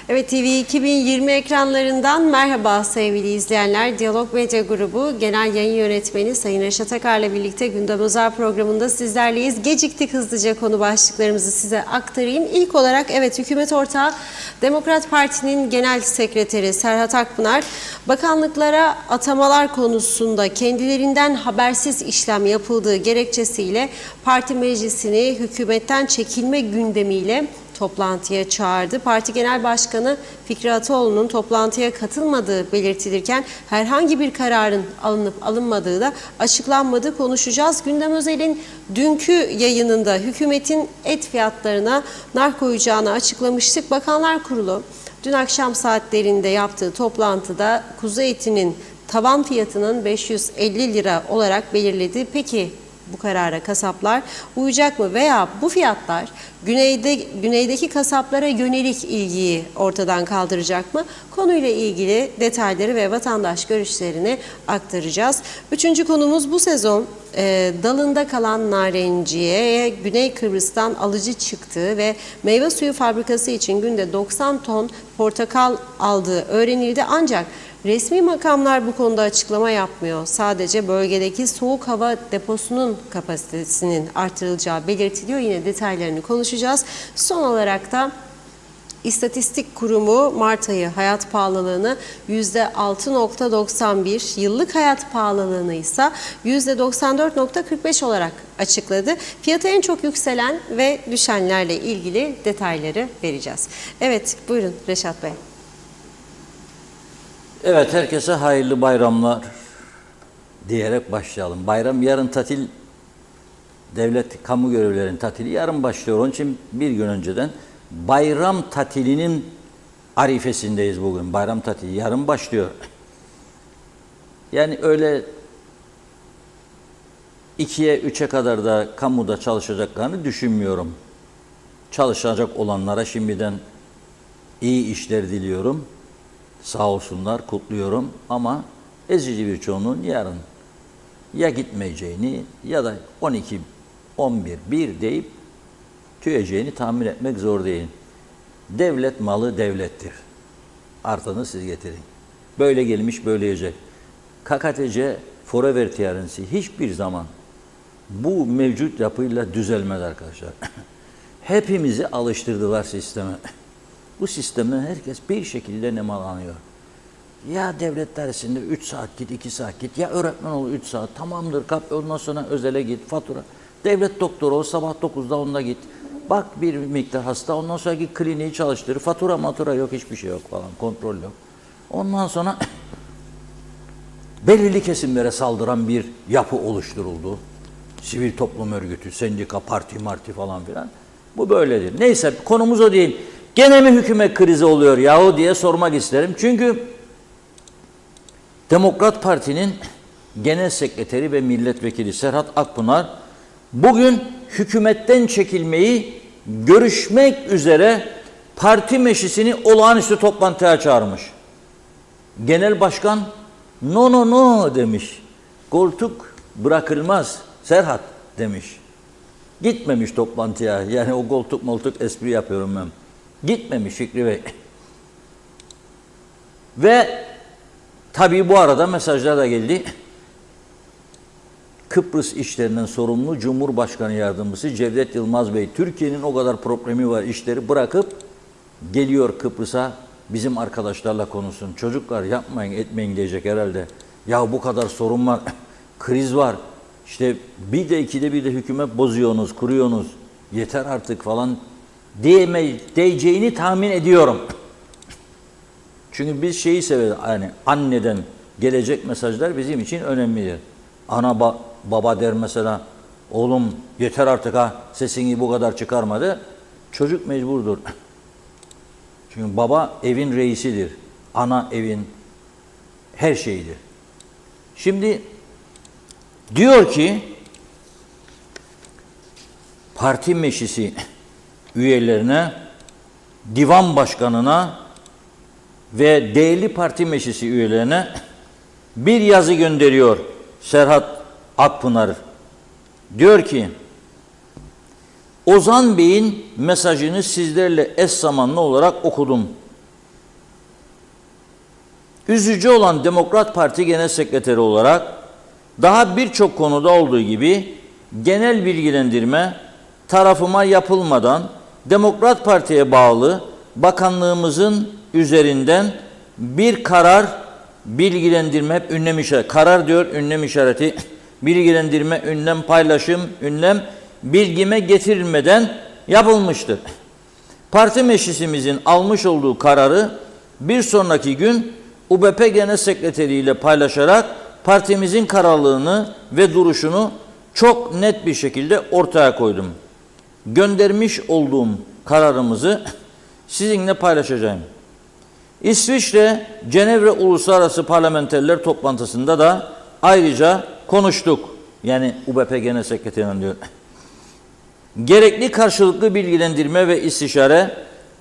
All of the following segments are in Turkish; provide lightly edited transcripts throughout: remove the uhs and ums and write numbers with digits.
Evet, TV 2020 ekranlarından merhaba sevgili izleyenler. Diyalog Medya Grubu Genel Yayın Yönetmeni Sayın Reşat Akar'la birlikte Gündem Özel programında sizlerleyiz. Geciktik, hızlıca konu başlıklarımızı size aktarayım. İlk olarak hükümet ortağı Demokrat Parti'nin Genel Sekreteri Serhat Akpınar, bakanlıklara atamalar konusunda kendilerinden habersiz işlem yapıldığı gerekçesiyle parti meclisini hükümetten çekilme gündemiyle toplantıya çağırdı. Parti Genel Başkanı Fikri Ataoğlu'nun toplantıya katılmadığı belirtilirken herhangi bir kararın alınıp alınmadığı da açıklanmadı. Konuşacağız. Gündem Özel'in dünkü yayınında hükümetin et fiyatlarına nar koyacağını açıklamıştık. Bakanlar Kurulu dün akşam saatlerinde yaptığı toplantıda kuzu etinin tavan fiyatının 550 lira olarak belirledi. Peki bu karara kasaplar uyacak mı veya bu fiyatlar güneydeki kasaplara yönelik ilgiyi ortadan kaldıracak mı? Konuyla ilgili detayları ve vatandaş görüşlerini aktaracağız. Üçüncü konumuz bu sezon dalında kalan narenciye Güney Kıbrıs'tan alıcı çıktığı ve meyve suyu fabrikası için günde 90 ton portakal aldığı öğrenildi. Ancak resmi makamlar bu konuda açıklama yapmıyor. Sadece bölgedeki soğuk hava deposunun kapasitesinin artırılacağı belirtiliyor. Yine detaylarını konuşacağız. Son olarak da İstatistik Kurumu Mart ayı hayat pahalılığını %6,91, yıllık hayat pahalılığını ise %94,45 olarak açıkladı. Fiyatı en çok yükselen ve düşenlerle ilgili detayları vereceğiz. Evet, buyurun Reşat Bey. Evet, herkese hayırlı bayramlar diyerek başlayalım. Bayram yarın tatil, devlet kamu görevlilerinin tatili yarın başlıyor. Onun için bir gün önceden bayram tatilinin arifesindeyiz bugün. Bayram tatili yarın başlıyor. Yani öyle 2'ye 3'e kadar da kamuda çalışacaklarını düşünmüyorum. Çalışacak olanlara şimdiden iyi işler diliyorum. Sağ olsunlar, kutluyorum ama ezici bir çoğunluğun yarın ya gitmeyeceğini ya da 12, 11, 1 deyip tüyeceğini tahmin etmek zor değil. Devlet malı devlettir. Artanı siz getirin. Böyle gelmiş böyle yiyecek. KKTC Forever TRNC hiçbir zaman bu mevcut yapıyla düzelmez arkadaşlar. Hepimizi alıştırdılar sisteme. Bu sistemden herkes bir şekilde nemalanıyor. Ya devlet dersinde 3 saat git, 2 saat git. Ya öğretmen ol 3 saat. Tamamdır kap. Ondan sonra özele git. Fatura. Devlet doktoru ol sabah 9'da onda git. Bak bir miktar hasta. Ondan sonra git kliniği çalıştır. Fatura matura yok. Hiçbir şey yok falan. Kontrol yok. Ondan sonra belirli kesimlere saldıran bir yapı oluşturuldu. Sivil toplum örgütü, sendika, parti marti falan filan. Bu böyledir. Neyse konumuz o değil. Gene mi hükümet krizi oluyor yahu diye sormak isterim. Çünkü Demokrat Parti'nin Genel Sekreteri ve Milletvekili Serhat Akpınar bugün hükümetten çekilmeyi görüşmek üzere parti meclisini olağanüstü toplantıya çağırmış. Genel Başkan no demiş. Koltuk bırakılmaz Serhat demiş. Gitmemiş toplantıya. Yani o koltuk espri yapıyorum ben. Gitmemiş Fikri Bey. Ve tabii bu arada mesajlar da geldi. Kıbrıs işlerinden sorumlu Cumhurbaşkanı Yardımcısı Cevdet Yılmaz Bey, Türkiye'nin o kadar problemi var, işleri bırakıp geliyor Kıbrıs'a, bizim arkadaşlarla konuşsun. Çocuklar yapmayın etmeyin diyecek herhalde. Ya bu kadar sorun var, kriz var. İşte bir de ikide bir de hükümet bozuyorsunuz, kuruyorsunuz. Yeter artık falan diyeceğini tahmin ediyorum. Çünkü biz şeyi severiz, yani anneden gelecek mesajlar bizim için önemlidir. Ana baba der mesela, oğlum yeter artık ha, sesini bu kadar çıkarmadı. Çocuk mecburdur. Çünkü baba evin reisidir. Ana evin her şeyidir. Şimdi diyor ki, parti meclisi üyelerine, divan başkanına ve değerli parti meclisi üyelerine bir yazı gönderiyor Serhat Akpınar. Diyor ki, Ozan Bey'in mesajını sizlerle eş zamanlı olarak okudum. üzücü olan Demokrat Parti Genel Sekreteri olarak daha birçok konuda olduğu gibi genel bilgilendirme tarafıma yapılmadan Demokrat Parti'ye bağlı bakanlığımızın üzerinden bir karar, bilgilendirme, hep ünlem işareti, karar diyor, ünlem işareti, bilgilendirme, ünlem, paylaşım, ünlem, bilgime getirilmeden yapılmıştır. Parti meclisimizin almış olduğu kararı bir sonraki gün UBP Genel Sekreteri ile paylaşarak partimizin kararlılığını ve duruşunu çok net bir şekilde ortaya koydum. Göndermiş olduğum kararımızı sizinle paylaşacağım. İsviçre Cenevre Uluslararası Parlamenterler toplantısında da ayrıca konuştuk. Yani UBP Genel Sekreteri'nin diyor. Gerekli karşılıklı bilgilendirme ve istişare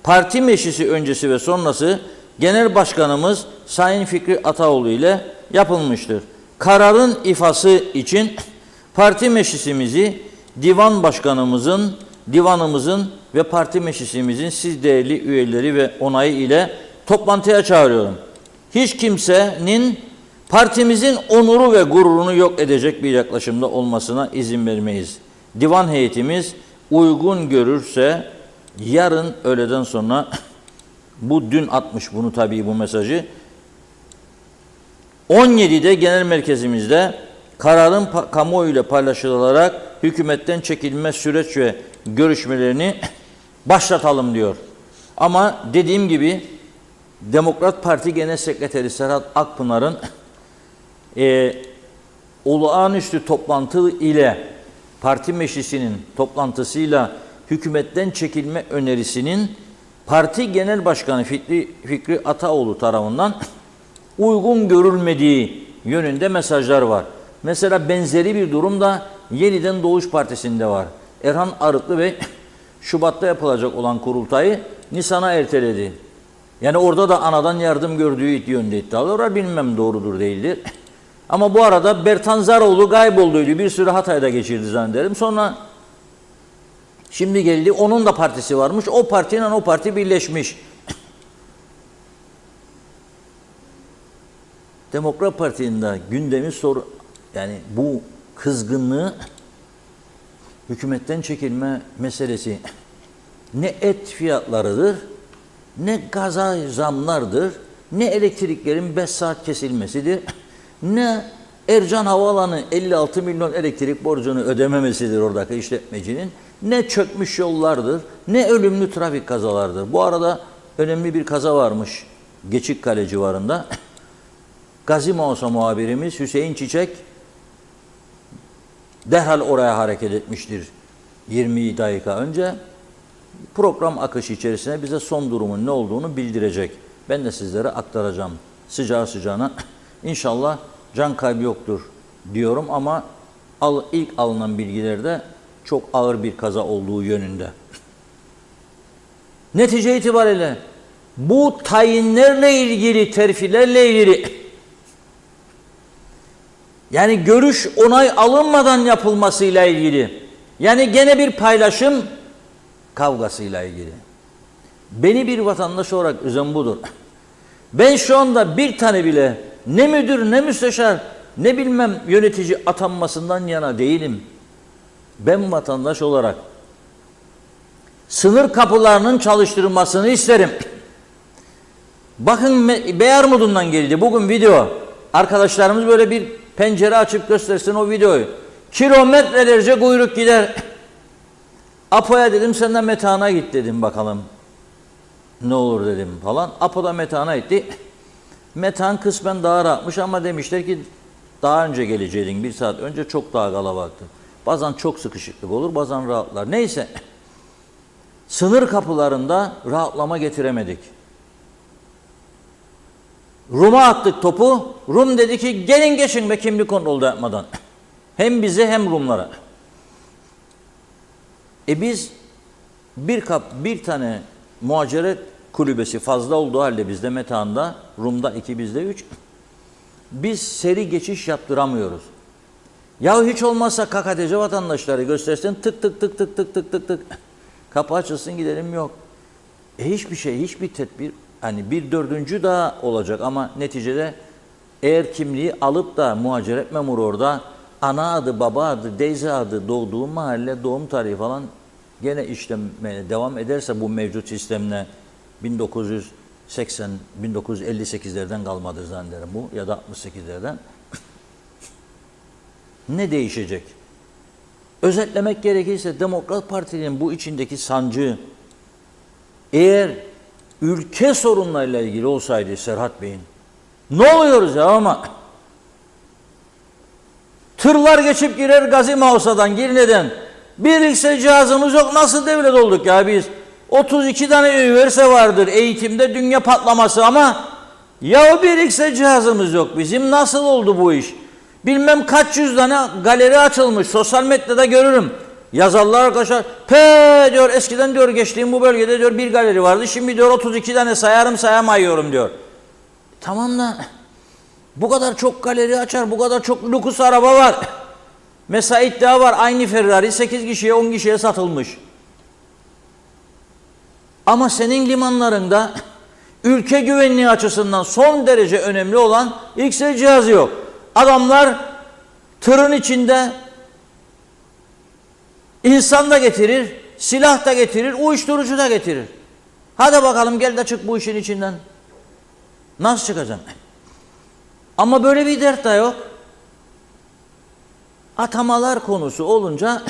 parti meclisi öncesi ve sonrası Genel Başkanımız Sayın Fikri Ataoğlu ile yapılmıştır. Kararın ifası için parti meclisimizi divanımızın ve parti meclisimizin siz değerli üyeleri ve onayı ile toplantıya çağırıyorum. Hiç kimsenin partimizin onuru ve gururunu yok edecek bir yaklaşımda olmasına izin vermeyiz. Divan heyetimiz uygun görürse yarın öğleden sonra bu dün atmış bunu tabii bu mesajı 17'de genel merkezimizde kararın kamuoyuyla paylaşılarak hükümetten çekilme süreç ve görüşmelerini başlatalım diyor. Ama dediğim gibi Demokrat Parti Genel Sekreteri Serhat Akpınar'ın olağanüstü toplantı ile parti meclisinin toplantısıyla hükümetten çekilme önerisinin parti genel başkanı Fikri Ataoğlu tarafından uygun görülmediği yönünde mesajlar var. Mesela benzeri bir durum da Yeniden Doğuş Partisi'nde var. Erhan Arıklı Bey Şubat'ta yapılacak olan kurultayı Nisan'a erteledi. Yani orada da anadan yardım gördüğü yönde iddialar var. Bilmem doğrudur değildir. Ama bu arada Bertan Zaroğlu kaybolduydu. Bir süre Hatay'da geçirdi zannederim. Sonra şimdi geldi. Onun da partisi varmış. O partiyle o parti birleşmiş. Demokrat Parti'nin de gündemi yani bu kızgınlığı hükümetten çekilme meselesi ne et fiyatlarıdır, ne gaza zamlardır, ne elektriklerin 5 saat kesilmesidir, ne Ercan Havaalanı 56 milyon elektrik borcunu ödememesidir oradaki işletmecinin, ne çökmüş yollardır, ne ölümlü trafik kazalardır. Bu arada önemli bir kaza varmış Geçikkale civarında. Gazi Mausa muhabirimiz Hüseyin Çiçek derhal oraya hareket etmiştir 20 dakika önce. Program akışı içerisinde bize son durumun ne olduğunu bildirecek. Ben de sizlere aktaracağım sıcağı sıcağına. İnşallah can kaybı yoktur diyorum ama ilk alınan bilgilerde çok ağır bir kaza olduğu yönünde. Netice itibariyle bu tayinlerle ilgili, terfilerle ilgili yani görüş onay alınmadan yapılmasıyla ilgili yani gene bir paylaşım kavgasıyla ilgili. Beni bir vatandaş olarak üzen budur. Ben şu anda bir tane bile ne müdür ne müsteşar ne bilmem yönetici atanmasından yana değilim. Ben vatandaş olarak sınır kapılarının çalıştırılmasını isterim. Bakın Beyarmudun'dan geldi bugün video. Arkadaşlarımız böyle bir pencere açıp göstersin o videoyu. Kilometrelerce kuyruk gider. Apo'ya dedim senden Metehan'a git dedim bakalım. Ne olur dedim falan. Apo da Metehan'a gitti. Metehan kısmen daha rahatmış ama demişler ki daha önce geleceydin. 1 saat önce çok daha kalabalıktı. Bazen çok sıkışıklık olur bazen rahatlar. Neyse. Sınır kapılarında rahatlama getiremedik. Rum'a attık topu. Rum dedi ki gelin geçin be kimlik kontrolü yapmadan. Hem bize hem Rumlara. Biz bir tane muhaciret kulübesi fazla olduğu halde bizde Metehan'da, Rum'da 2 bizde 3. Biz seri geçiş yaptıramıyoruz. Ya hiç olmazsa KKTC vatandaşları göstersin tık tık tık tık tık tık tık tık. Kapı açılsın gidelim yok. Hiçbir şey, hiçbir tedbir hani bir dördüncü daha olacak ama neticede eğer kimliği alıp da muhaciret memuru orada ana adı, baba adı, teyze adı, doğduğu mahalle, doğum tarihi falan gene işlemeye devam ederse bu mevcut sistemle 1980, 1958'lerden kalmadı zannederim bu ya da 68'lerden. Ne değişecek? Özetlemek gerekirse Demokrat Parti'nin bu içindeki sancı eğer ülke sorunlarıyla ilgili olsaydı Serhat Bey'in ne oluyoruz ya ama tırlar geçip girer Gazi Mausa'dan, Girne'den bir bilgisayar cihazımız yok. Nasıl devlet olduk ya biz? 32 tane üniversite vardır eğitimde dünya patlaması ama ya bir bilgisayar cihazımız yok bizim. Nasıl oldu bu iş? Bilmem kaç yüz tane galeri açılmış. Sosyal medyada görürüm. Yazarlar arkadaşlar. Diyor eskiden diyor geçtiğim bu bölgede diyor bir galeri vardı. Şimdi diyor 32 tane sayarım sayamıyorum diyor. Tamam da bu kadar çok galeri açar, bu kadar çok lüks araba var. Mesela iddia var aynı Ferrari 8 kişiye 10 kişiye satılmış. Ama senin limanlarında ülke güvenliği açısından son derece önemli olan X-ray cihazı yok. Adamlar tırın içinde insan da getirir, silah da getirir, uyuşturucu da getirir. Hadi bakalım gel de çık bu işin içinden. Nasıl çıkacaksın? Ama böyle bir dert de yok. Atamalar konusu olunca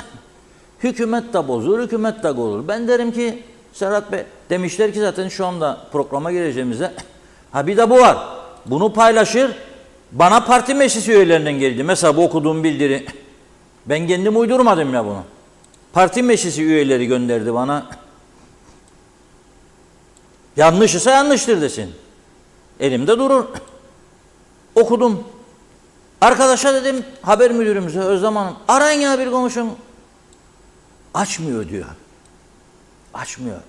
hükümet de bozulur, hükümet de olur. Ben derim ki Serhat Bey demişler ki zaten şu anda programa gireceğimizde ha bir de bu var. Bunu paylaşır. Bana parti meclisi üyelerinden geldi. Mesela bu okuduğum bildiri. Ben kendim uydurmadım ya bunu. Parti meclisi üyeleri gönderdi bana. Yanlış ise yanlıştır desin. Elimde durur. Okudum. Arkadaşa dedim haber müdürümüze Özlem Hanım arayın ya bir konuşun. Açmıyor diyor. Açmıyor.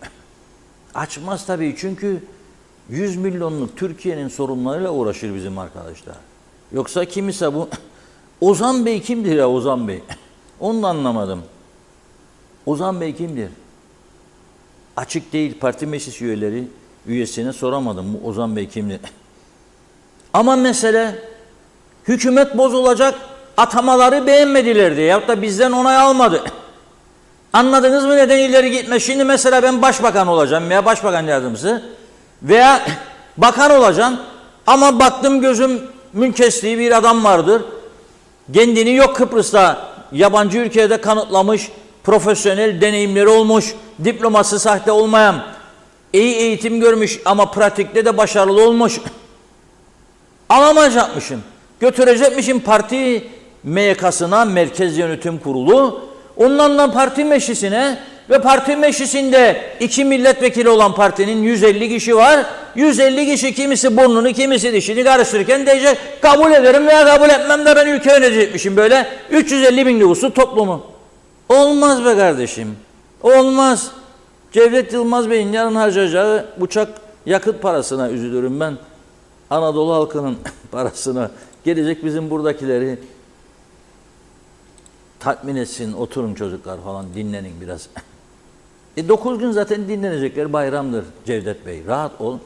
Açmaz tabii çünkü 100 milyonluk Türkiye'nin sorunlarıyla uğraşır bizim arkadaşlar. Yoksa kim ise bu Ozan Bey kimdir ya Ozan Bey? Onu da anlamadım. Ozan Bey kimdir? Açık değil parti meclis üyesine soramadım bu Ozan Bey kimdir? Ama mesele hükümet bozulacak atamaları beğenmediler diye ya da bizden onay almadı. Anladınız mı neden ileri gitme? Şimdi mesela ben başbakan olacağım veya başbakan yardımcısı veya bakan olacağım ama baktım gözümün kestiği bir adam vardır. Kendini yok Kıbrıs'ta yabancı ülkede kanıtlamış, profesyonel deneyimleri olmuş, diploması sahte olmayan, iyi eğitim görmüş ama pratikte de başarılı olmuş. Alamayacakmışım. Götürecekmişim parti MYK'sına, Merkez Yönetim Kurulu, onlarla parti meclisine ve parti meclisinde 2 milletvekili olan partinin 150 kişi var. 150 kişi kimisi burnunu kimisi dişini karıştırırken diyecek kabul ederim veya kabul etmem de ben ülke yönetecekmişim böyle 350 bin nüfusu toplumu. Olmaz be kardeşim. Olmaz. Cevdet Yılmaz Bey'in yarın harcayacağı uçak yakıt parasına üzülürüm ben. Anadolu halkının parasına gelecek bizim buradakileri tatmin etsin, oturun çocuklar falan dinlenin biraz. 9 gün zaten dinlenecekler bayramdır Cevdet Bey. Rahat ol.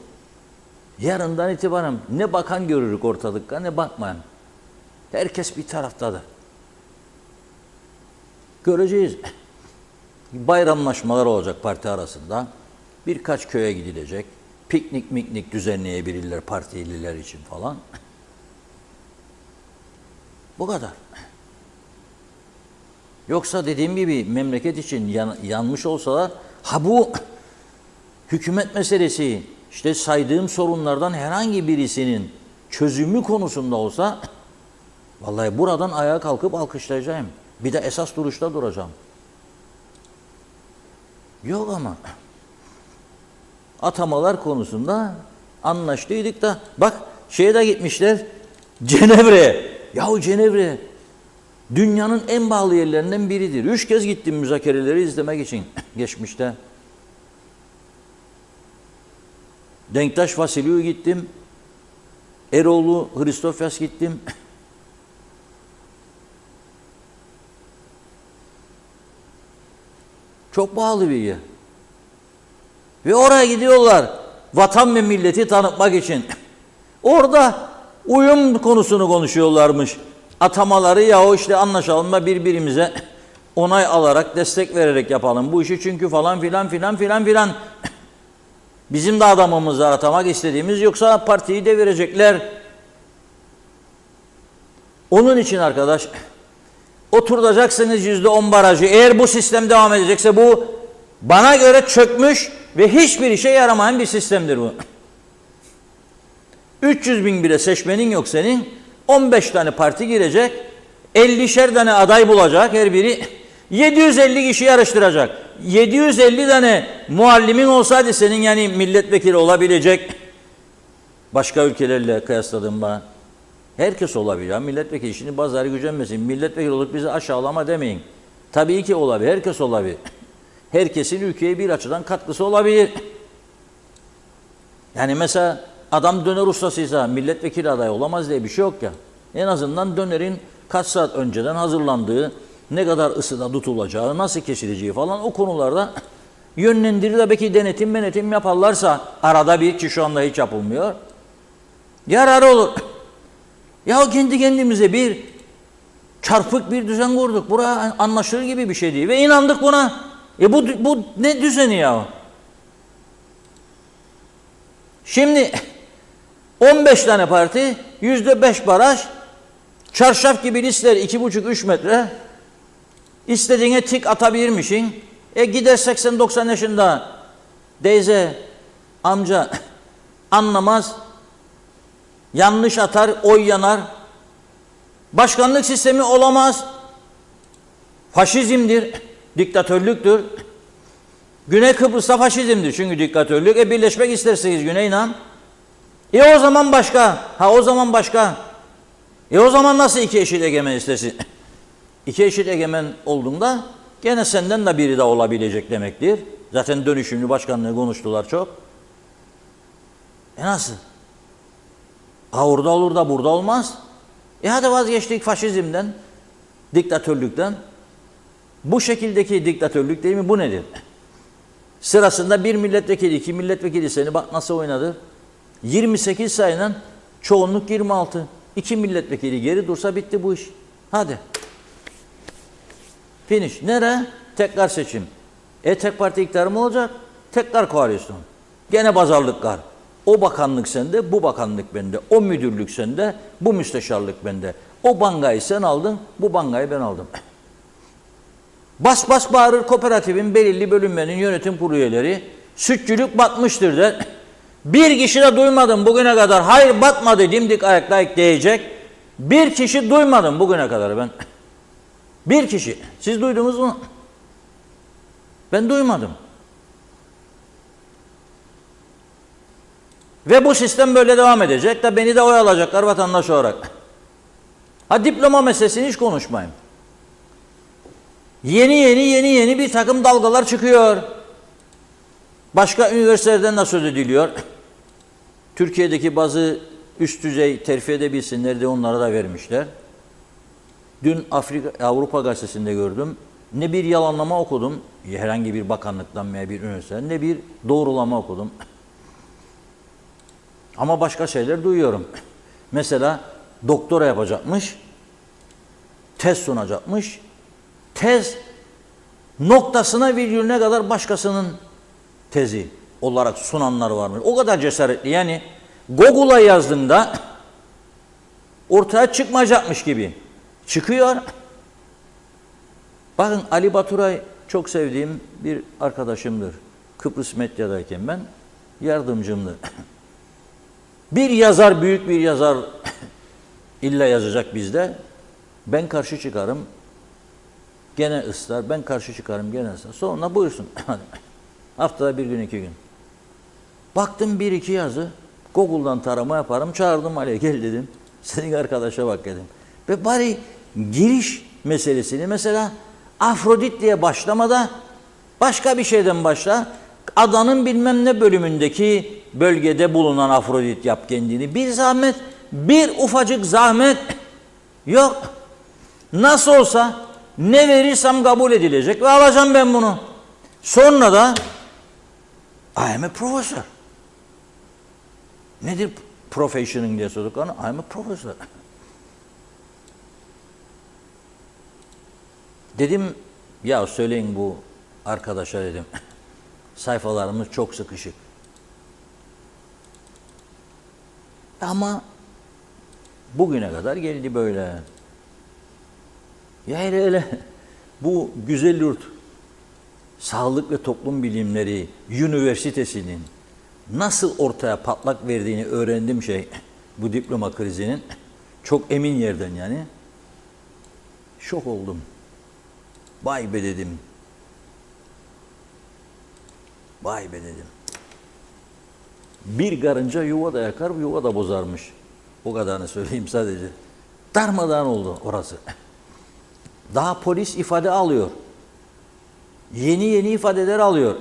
Yarından itibaren ne bakan görürük ortalıkta ne bakmayan. Herkes bir taraftadır. Göreceğiz. Bayramlaşmalar olacak parti arasında. Birkaç köye gidilecek. Piknik düzenleyebilirler partililer için falan. Bu kadar. Yoksa dediğim gibi memleket için yanmış olsalar ha bu hükümet meselesi işte saydığım sorunlardan herhangi birisinin çözümü konusunda olsa vallahi buradan ayağa kalkıp alkışlayacağım. Bir de esas duruşta duracağım. Yok ama atamalar konusunda anlaştıydık da bak şeye de gitmişler Cenevre'ye. Yahu Cenevre dünyanın en pahalı yerlerinden biridir. 3 kez gittim müzakereleri izlemek için geçmişte. Denktaş Vasiliu gittim. Eroğlu Hristofyas gittim. Çok pahalı bir yer. Ve oraya gidiyorlar. vatan ve milleti tanıtmak için. Orada uyum konusunu konuşuyorlarmış. Atamaları yahu işte anlaşalım da birbirimize onay alarak, destek vererek yapalım bu işi çünkü falan filan filan filan filan. Bizim de adamımızı atamak istediğimiz yoksa partiyi devirecekler. Onun için arkadaş oturacaksınız %10 barajı. Eğer bu sistem devam edecekse bu bana göre çökmüş ve hiçbir işe yaramayan bir sistemdir bu. 300 bin bile seçmenin yok senin. 15 tane parti girecek. 50'şer tane aday bulacak her biri. 750 kişi yarıştıracak. 750 tane muallimin olsaydı senin yani milletvekili olabilecek. Başka ülkelerle kıyasladığımda herkes olabilir. Milletvekili şimdi bazıları gücenmesin. Milletvekili olup bizi aşağılama demeyin. Tabii ki olabilir. Herkes olabilir. Herkesin ülkeye bir açıdan katkısı olabilir. Yani mesela adam döner ustasıysa milletvekili adayı olamaz diye bir şey yok ya. En azından dönerin kaç saat önceden hazırlandığı, ne kadar ısıda tutulacağı, nasıl kesileceği falan o konularda yönlendirir. Belki denetim yaparlarsa arada bir ki şu anda hiç yapılmıyor. Yararı olur. Ya kendi kendimize bir çarpık bir düzen kurduk. Bura anlaşılır gibi bir şey değil ve inandık buna. Bu ne düzeni ya? Şimdi 15 tane parti, %5 baraj, çarşaf gibi listeler 2,5-3 metre. İstediğine tik atabilirmişsin. Gider 80-90 yaşında teyze, amca anlamaz. Yanlış atar, oy yanar. Başkanlık sistemi olamaz. Faşizmdir, diktatörlüktür. Güney Kıbrıs'ta faşizmdir çünkü diktatörlük. Birleşmek isterseniz Güney'le. O zaman başka. O zaman başka. O zaman nasıl iki eşit egemen istersin? İki eşit egemen olduğunda gene senden de biri de olabilecek demektir. Zaten dönüşümlü başkanlığı konuştular çok. Nasıl? Orada olur da burada olmaz. Hadi vazgeçtik faşizmden, diktatörlükten. Bu şekildeki diktatörlük değil mi? Bu nedir? Sırasında bir milletvekili, iki milletvekili seni bak nasıl oynadı. 28 sayının çoğunluk 26. 2 milletvekili geri dursa bitti bu iş. Hadi. Finish. Nere? Tekrar seçim. Tek parti iktidarı mı olacak? Tekrar koalisyon. Gene pazarlıklar. O bakanlık sende, bu bakanlık bende. O müdürlük sende, bu müsteşarlık bende. O bankayı sen aldın, bu bankayı ben aldım. Bas bas bağırır kooperatifin belirli bölümlerinin yönetim kurulu üyeleri. Sütçülük batmıştır der. Bir kişi de duymadım bugüne kadar. Hayır batmadı dimdik ayakta diyecek. Bir kişi duymadım bugüne kadar ben. Bir kişi. Siz duydunuz mu? Ben duymadım. Ve bu sistem böyle devam edecek de beni de oy alacaklar vatandaş olarak. Diploma meselesini hiç konuşmayayım. Yeni bir takım dalgalar çıkıyor. Başka üniversitelerden de söz ediliyor. Türkiye'deki bazı üst düzey terfi edebilsinler diye onlara da vermişler. Dün Avrupa Gazetesi'nde gördüm. Ne bir yalanlama okudum, herhangi bir bakanlıktan veya bir üniversiteden, ne bir doğrulama okudum. Ama başka şeyler duyuyorum. Mesela doktora yapacakmış, tez sunacakmış, tez noktasına virgülüne kadar başkasının tezi olarak sunanlar varmış. O kadar cesaretli yani Google'a yazdığında ortaya çıkmayacakmış gibi çıkıyor. Bakın Ali Baturay çok sevdiğim bir arkadaşımdır. Kıbrıs Medya'dayken ben yardımcımdı. Bir yazar, büyük bir yazar illa yazacak bizde. Ben karşı çıkarım. Gene ısrar. Ben karşı çıkarım gene ısrar. Sonra buyursun. Haftada bir gün, 2 gün. Baktım 1-2 yazı. Google'dan tarama yaparım. Çağırdım Ali'ye gel dedim. Senin arkadaşa bak dedim. Ve bari giriş meselesini mesela Afrodit diye başlamada başka bir şeyden başla. Adanın bilmem ne bölümündeki bölgede bulunan Afrodit yap kendini. Bir zahmet, bir ufacık zahmet yok. Nasıl olsa ne verirsem kabul edilecek ve alacağım ben bunu. Sonra da I am a professor. Nedir profession'ın diye sorduk ona. I'm a professor. Dedim ya söyleyin bu arkadaşa dedim. Sayfalarımız çok sıkışık. Ama bugüne kadar geldi böyle. Ya hele bu güzel yurt Sağlık ve Toplum Bilimleri Üniversitesi'nin nasıl ortaya patlak verdiğini öğrendim bu diploma krizinin. Çok emin yerden yani. Şok oldum. Vay be dedim. Vay be dedim. Bir karınca yuva da yakar, yuva da bozarmış. O kadarını söyleyeyim sadece. Darmadağın oldu orası. Daha polis ifade alıyor. Yeni ifadeler alıyor.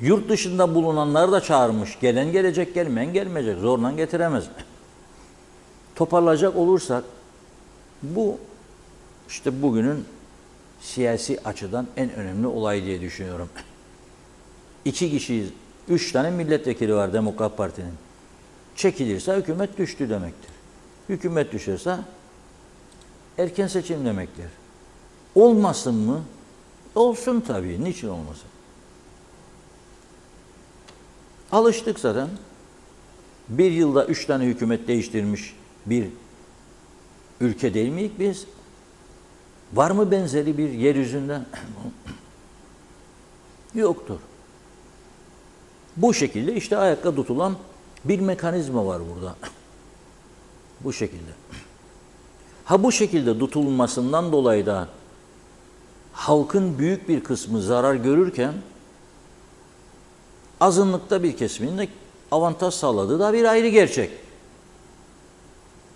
Yurt dışında bulunanları da çağırmış. Gelen gelecek, gelmeyen gelmeyecek. Zorla getiremez. Toparlayacak olursak bu işte bugünün siyasi açıdan en önemli olay diye düşünüyorum. 2 kişiyiz. 3 tane milletvekili var Demokrat Parti'nin. Çekilirse hükümet düştü demektir. Hükümet düşerse erken seçim demektir. Olmasın mı? Olsun tabii. Niçin olmasın? Alıştık zaten. Bir yılda 3 tane hükümet değiştirmiş bir ülke değil miyiz biz? Var mı benzeri bir yeryüzünde? Yoktur. Bu şekilde işte ayakta tutulan bir mekanizma var burada. Bu şekilde. Ha bu şekilde tutulmasından dolayı da halkın büyük bir kısmı zarar görürken azınlıkta bir kesimin de avantaj sağladığı da bir ayrı gerçek.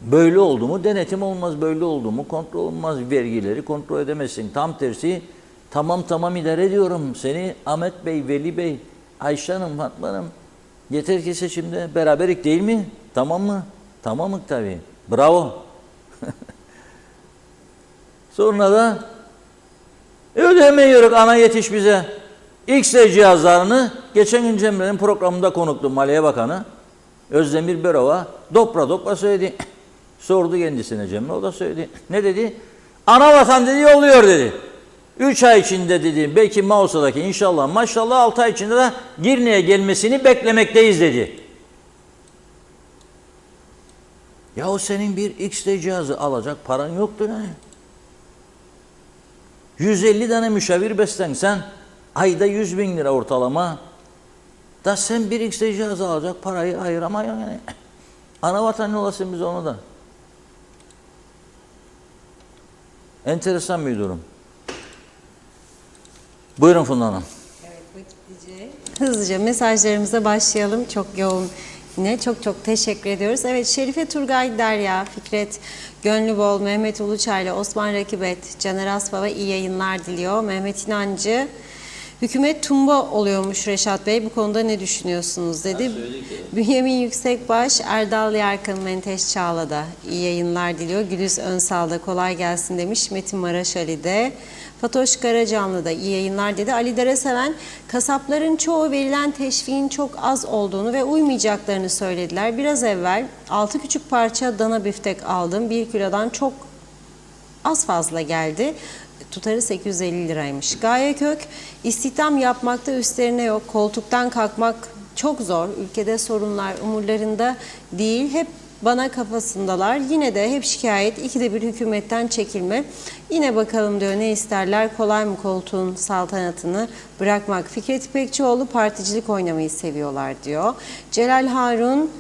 Böyle oldu mu denetim olmaz, böyle oldu mu kontrol olmaz, vergileri kontrol edemezsin. Tam tersi tamam idare ediyorum seni Ahmet Bey, Veli Bey, Ayşe Hanım, Fatma Hanım. Yeter ki seçimde beraberlik değil mi? Tamam mı? Tamamık tabii. Bravo. Sonra da ödemiyoruz ana yetiş bize. X-ray cihazlarını geçen gün Cemre'nin programında konuktu Maliye Bakanı. Özdemir Berova dopra söyledi. Sordu kendisine Cemre, o da söyledi. Ne dedi? Ana vatan dedi yolluyor dedi. 3 ay içinde dedi belki Mausa'daki inşallah maşallah 6 ay içinde de Girne'ye gelmesini beklemekteyiz dedi. Yahu senin bir X-ray cihazı alacak paran yoktur yani. 150 tane müşavir beslensen ayda 100.000 lira ortalama da sen bir X-ray cihazı alacak parayı ayıramayın yani. Ana vatan olasın biz onu da. Enteresan bir durum. Buyurun Funda Hanım. Evet, vakitlice. Hızlıca mesajlarımıza başlayalım. Çok yoğun. Yine çok teşekkür ediyoruz. Evet, Şerife Turgay Derya, Fikret Gönlübol, Mehmet Uluçaylı, Osman Rakibet, Caner Asbaba iyi yayınlar diliyor. Mehmet İnancı, hükümet tumba oluyormuş Reşat Bey. Bu konuda ne düşünüyorsunuz dedi. Bünyamin Yüksekbaş, Erdal Yarkın, Menteş Çağla da iyi yayınlar diliyor. Güliz Önsal da kolay gelsin demiş. Metin Maraş Ali de. Fatoş Karacanlı da iyi yayınlar dedi. Ali Dereseven, kasapların çoğu verilen teşviğin çok az olduğunu ve uymayacaklarını söylediler. Biraz evvel 6 küçük parça dana biftek aldım. 1 kilodan çok az fazla geldi. Tutarı 850 liraymış. Gaye Kök, istihdam yapmakta üstlerine yok. Koltuktan kalkmak çok zor. Ülkede sorunlar umurlarında değil. Hep bana kafasındalar. Yine de hep şikayet. 2'de 1 hükümetten çekilme. Yine bakalım diyor ne isterler. Kolay mı koltuğun saltanatını bırakmak. Fikret İpekçioğlu particilik oynamayı seviyorlar diyor. Celal Harun,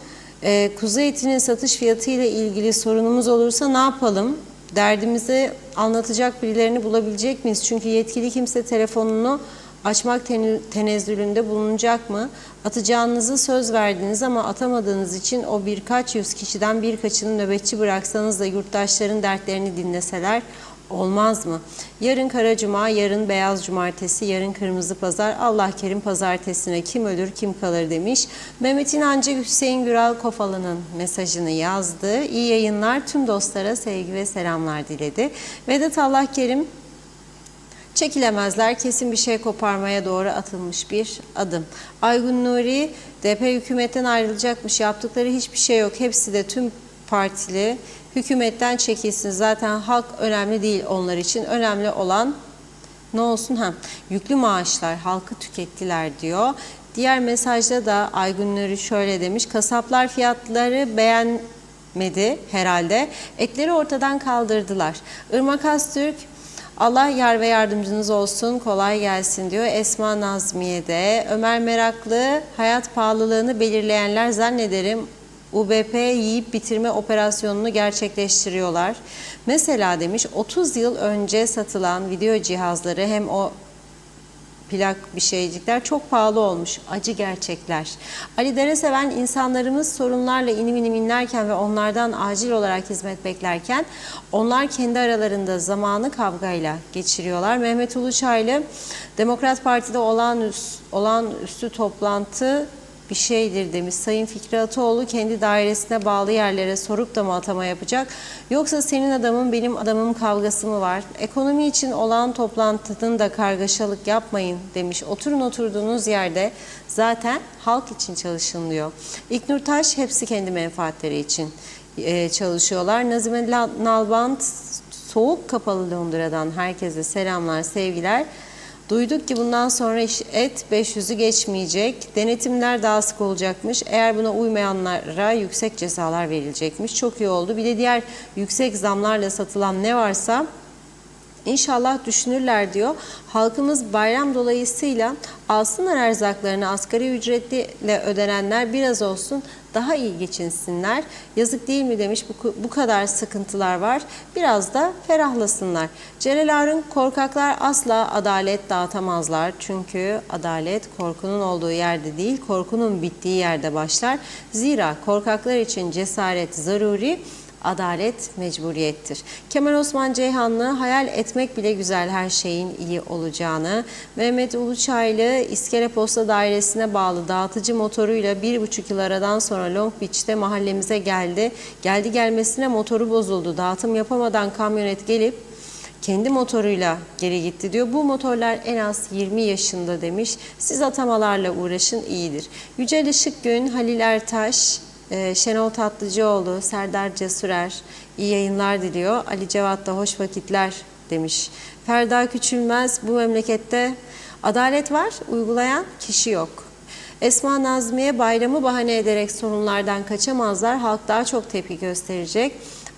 kuzu etinin satış fiyatı ile ilgili sorunumuz olursa ne yapalım? Derdimizi anlatacak birilerini bulabilecek miyiz? Çünkü yetkili kimse telefonunu açmak tenezzülünde bulunacak mı? Atacağınızı söz verdiniz ama atamadığınız için o birkaç yüz kişiden birkaçını nöbetçi bıraksanız da yurttaşların dertlerini dinleseler olmaz mı? Yarın Kara Cuma, yarın Beyaz Cumartesi, yarın Kırmızı Pazar, Allah kerim pazartesine kim ölür kim kalır demiş. Mehmet İnancı Hüseyin Güral Kofalı'nın mesajını yazdı. İyi yayınlar, tüm dostlara sevgi ve selamlar diledi. Vedat Allah kerim, çekilemezler, kesin bir şey koparmaya doğru atılmış bir adım. Aygun Nuri, DP hükümetten ayrılacakmış, yaptıkları hiçbir şey yok, hepsi de tüm partili hükümetten çekilsin. Zaten halk önemli değil onlar için, önemli olan ne olsun? Yüklü maaşlar halkı tükettiler diyor. Diğer mesajda da Aygun Nuri şöyle demiş, kasaplar fiyatları beğenmedi herhalde, etleri ortadan kaldırdılar. Irmak Astürk, Allah yar ve yardımcınız olsun, kolay gelsin diyor. Esma Nazmiye de, Ömer Meraklı, hayat pahalılığını belirleyenler zannederim UBP yiyip bitirme operasyonunu gerçekleştiriyorlar. Mesela demiş 30 yıl önce satılan video cihazları hem o plak bir şeycikler çok pahalı olmuş. Acı gerçekler. Ali Dereseven, insanlarımız sorunlarla inim inim inlerken ve onlardan acil olarak hizmet beklerken onlar kendi aralarında zamanı kavgayla geçiriyorlar. Mehmet Uluçaylı, Demokrat Parti'de olağanüstü toplantı bir şeydir demiş. Sayın Fikri Ataoğlu kendi dairesine bağlı yerlere sorup da mı atama yapacak? Yoksa senin adamın benim adamım kavgası mı var? Ekonomi için olağan toplantının da kargaşalık yapmayın demiş. Oturun oturduğunuz yerde zaten halk için çalışın diyor. İlknur Taş, hepsi kendi menfaatleri için çalışıyorlar. Nazime Nalbant, soğuk kapalı Londra'dan herkese selamlar, sevgiler. Duyduk ki bundan sonra et 500'ü geçmeyecek. Denetimler daha sık olacakmış. Eğer buna uymayanlara yüksek cezalar verilecekmiş. Çok iyi oldu. Bir de diğer yüksek zamlarla satılan ne varsa İnşallah düşünürler diyor. Halkımız bayram dolayısıyla alsınlar erzaklarını, asgari ücretle ödenenler biraz olsun daha iyi geçinsinler. Yazık değil mi demiş, bu kadar sıkıntılar var. Biraz da ferahlasınlar. Celal Arın, korkaklar asla adalet dağıtamazlar. Çünkü adalet korkunun olduğu yerde değil, korkunun bittiği yerde başlar. Zira korkaklar için cesaret zaruri, adalet mecburiyettir. Kemal Osman Ceyhanlı, hayal etmek bile güzel her şeyin iyi olacağını. Mehmet Uluçaylı, İskele Posta Dairesi'ne bağlı dağıtıcı motoruyla 1,5 yıl aradan sonra Long Beach'te mahallemize geldi. Geldi gelmesine motoru bozuldu. Dağıtım yapamadan kamyonet gelip kendi motoruyla geri gitti diyor. Bu motorlar en az 20 yaşında demiş. Siz atamalarla uğraşın, iyidir. Yücel Işıkgün, Halil Ertaş, Şenol Tatlıcıoğlu, Serdar Cesurer iyi yayınlar diliyor. Ali Cevat da hoş vakitler demiş. Ferda Küçülmez, bu memlekette adalet var, uygulayan kişi yok. Esma Nazmiye, bayramı bahane ederek sorunlardan kaçamazlar, halk daha çok tepki gösterecek.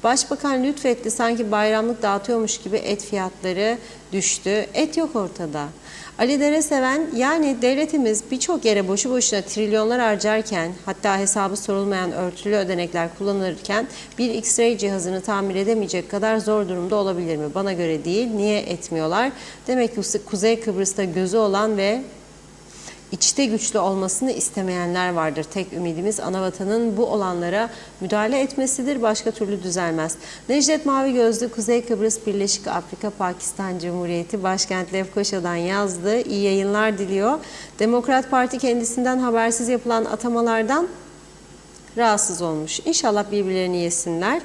Başbakan lütfetti, sanki bayramlık dağıtıyormuş gibi et fiyatları düştü. Et yok ortada. Ali Dereseven, yani devletimiz birçok yere boşu boşuna trilyonlar harcarken, hatta hesabı sorulmayan örtülü ödenekler kullanılırken bir X-ray cihazını tamir edemeyecek kadar zor durumda olabilir mi? Bana göre değil. Niye etmiyorlar? Demek ki Kuzey Kıbrıs'ta gözü olan ve İçte güçlü olmasını istemeyenler vardır. Tek ümidimiz anavatanın bu olanlara müdahale etmesidir. Başka türlü düzelmez. Necdet Mavigözlü, Kuzey Kıbrıs Birleşik Afrika Pakistan Cumhuriyeti Başkent Lefkoşa'dan yazdı. İyi yayınlar diliyor. Demokrat Parti kendisinden habersiz yapılan atamalardan rahatsız olmuş. İnşallah birbirlerini yesinler.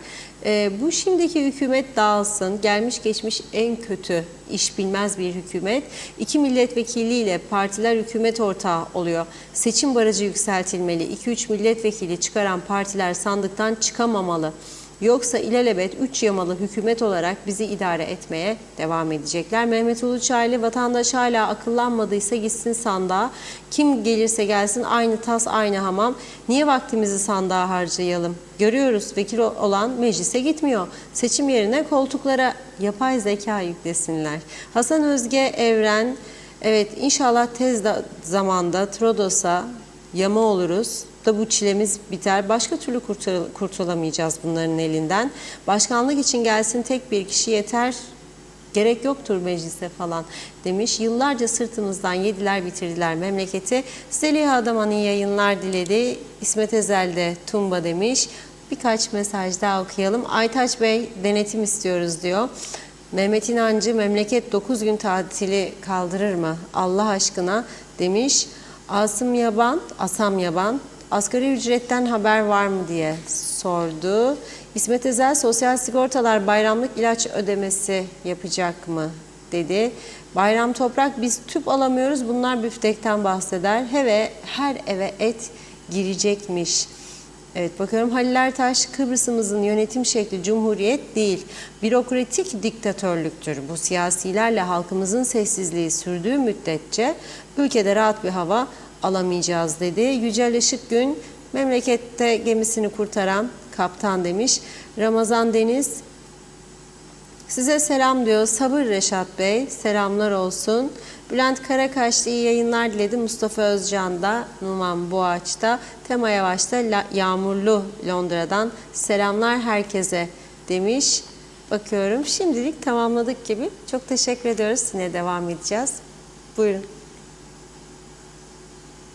Bu şimdiki hükümet dağılsın. Gelmiş geçmiş en kötü iş bilmez bir hükümet. 2 milletvekiliyle partiler hükümet ortağı oluyor. Seçim barajı yükseltilmeli. 2-3 milletvekili çıkaran partiler sandıktan çıkamamalı. Yoksa ilelebet 3 yamalı hükümet olarak bizi idare etmeye devam edecekler. Mehmet Uluçaylı, vatandaş hala akıllanmadıysa gitsin sandığa. Kim gelirse gelsin aynı tas aynı hamam. Niye vaktimizi sandığa harcayalım? Görüyoruz, vekil olan meclise gitmiyor. Seçim yerine koltuklara yapay zeka yüklesinler. Hasan Özge Evren, evet inşallah tez zamanda Trodos'a yama oluruz da bu çilemiz biter. Başka türlü kurtulamayacağız bunların elinden. Başkanlık için gelsin tek bir kişi yeter. Gerek yoktur meclise falan demiş. Yıllarca sırtımızdan yediler bitirdiler memleketi. Zeliha Adaman'ın yayınlar diledi. İsmet Ezel de Tumba demiş. Birkaç mesaj daha okuyalım. Aytaç Bey, denetim istiyoruz diyor. Mehmet İnancı, memleket 9 gün tatili kaldırır mı? Allah aşkına demiş. Asam Yaban, asgari ücretten haber var mı diye sordu. İsmet Ezel, sosyal sigortalar bayramlık ilaç ödemesi yapacak mı dedi. Bayram Toprak, biz tüp alamıyoruz, bunlar büftekten bahseder. Her eve et girecekmiş. Evet, bakıyorum Halil Ertaş, Kıbrıs'ımızın yönetim şekli cumhuriyet değil, bürokratik diktatörlüktür. Bu siyasilerle halkımızın sessizliği sürdüğü müddetçe ülkede rahat bir hava alamayacağız dedi. Yücel Işıkgün, memlekette gemisini kurtaran kaptan demiş. Ramazan Deniz, size selam diyor. Sabır Reşat Bey, selamlar olsun. Bülent Karakaşlı iyi yayınlar diledi. Mustafa Özcan da, Numan Boğaç'ta, Tema Yavaş'ta yağmurlu Londra'dan selamlar herkese demiş. Bakıyorum şimdilik tamamladık gibi. Çok teşekkür ediyoruz. Yine devam edeceğiz. Buyurun.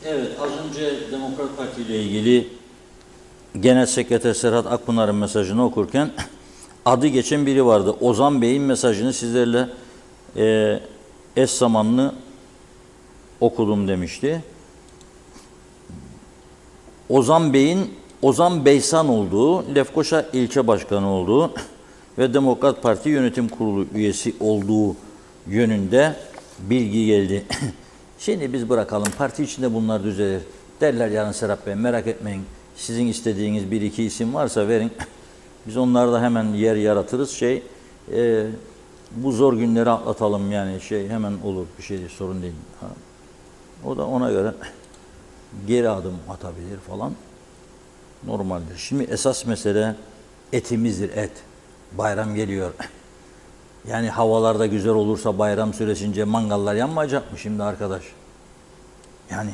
Evet, az önce Demokrat Parti ile ilgili Genel Sekreter Serhat Akpınar'ın mesajını okurken adı geçen biri vardı. Ozan Bey'in mesajını sizlerle eş zamanlı okudum demişti. Ozan Beysan olduğu, Lefkoşa ilçe başkanı olduğu ve Demokrat Parti Yönetim Kurulu üyesi olduğu yönünde bilgi geldi. Şimdi biz bırakalım, parti içinde bunlar düzelir. Derler yarın Serap Bey, merak etmeyin, sizin istediğiniz bir iki isim varsa verin. Biz onlarda hemen yer yaratırız. Bu zor günleri atlatalım yani hemen olur, bir şey değil, sorun değil. O da ona göre geri adım atabilir falan. Normaldir. Şimdi esas mesele etimizdir, et. Bayram geliyor. Yani havalarda güzel olursa bayram süresince mangallar yanmayacak mı şimdi arkadaş? Yani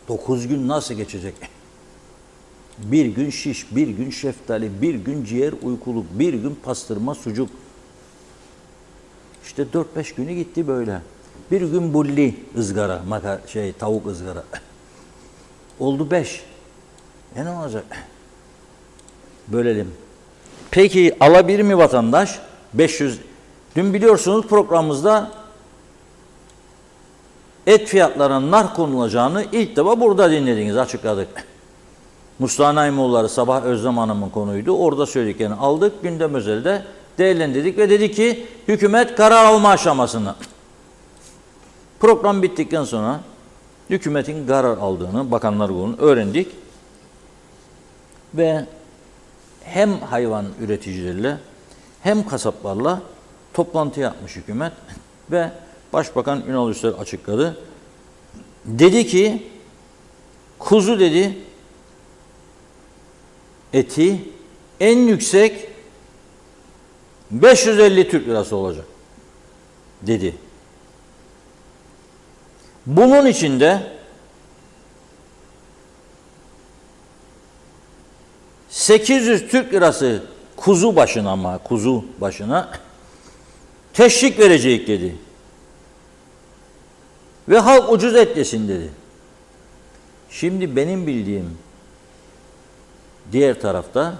9 gün nasıl geçecek? Bir gün şiş, bir gün şeftali, bir gün ciğer uykuluk, bir gün pastırma sucuk. İşte 4-5 günü gitti böyle. Bir gün bulli ızgara, tavuk ızgara. Oldu 5. Ne olacak? Bölelim. Peki alabilir mi vatandaş? 500. Dün biliyorsunuz programımızda et fiyatlarına nar konulacağını ilk defa burada dinlediniz, açıkladık. Mustafa Naimoğulları Sabah Özlem Hanım'ın konuydu. Orada söylediklerini aldık. Gündem özelde değerlendirdik ve dedi ki hükümet karar alma aşamasında. Program bittikten sonra hükümetin karar aldığını, Bakanlar Kurulu'nun öğrendik. Ve hem hayvan üreticileriyle hem kasaplarla toplantı yapmış hükümet ve Başbakan Ünal Üstel açıkladı. Dedi ki kuzu dedi eti en yüksek 550 Türk lirası olacak dedi. Bunun içinde 800 Türk lirası kuzu başına teşvik verecek dedi. Ve halk ucuz et yesin dedi. Şimdi benim bildiğim diğer tarafta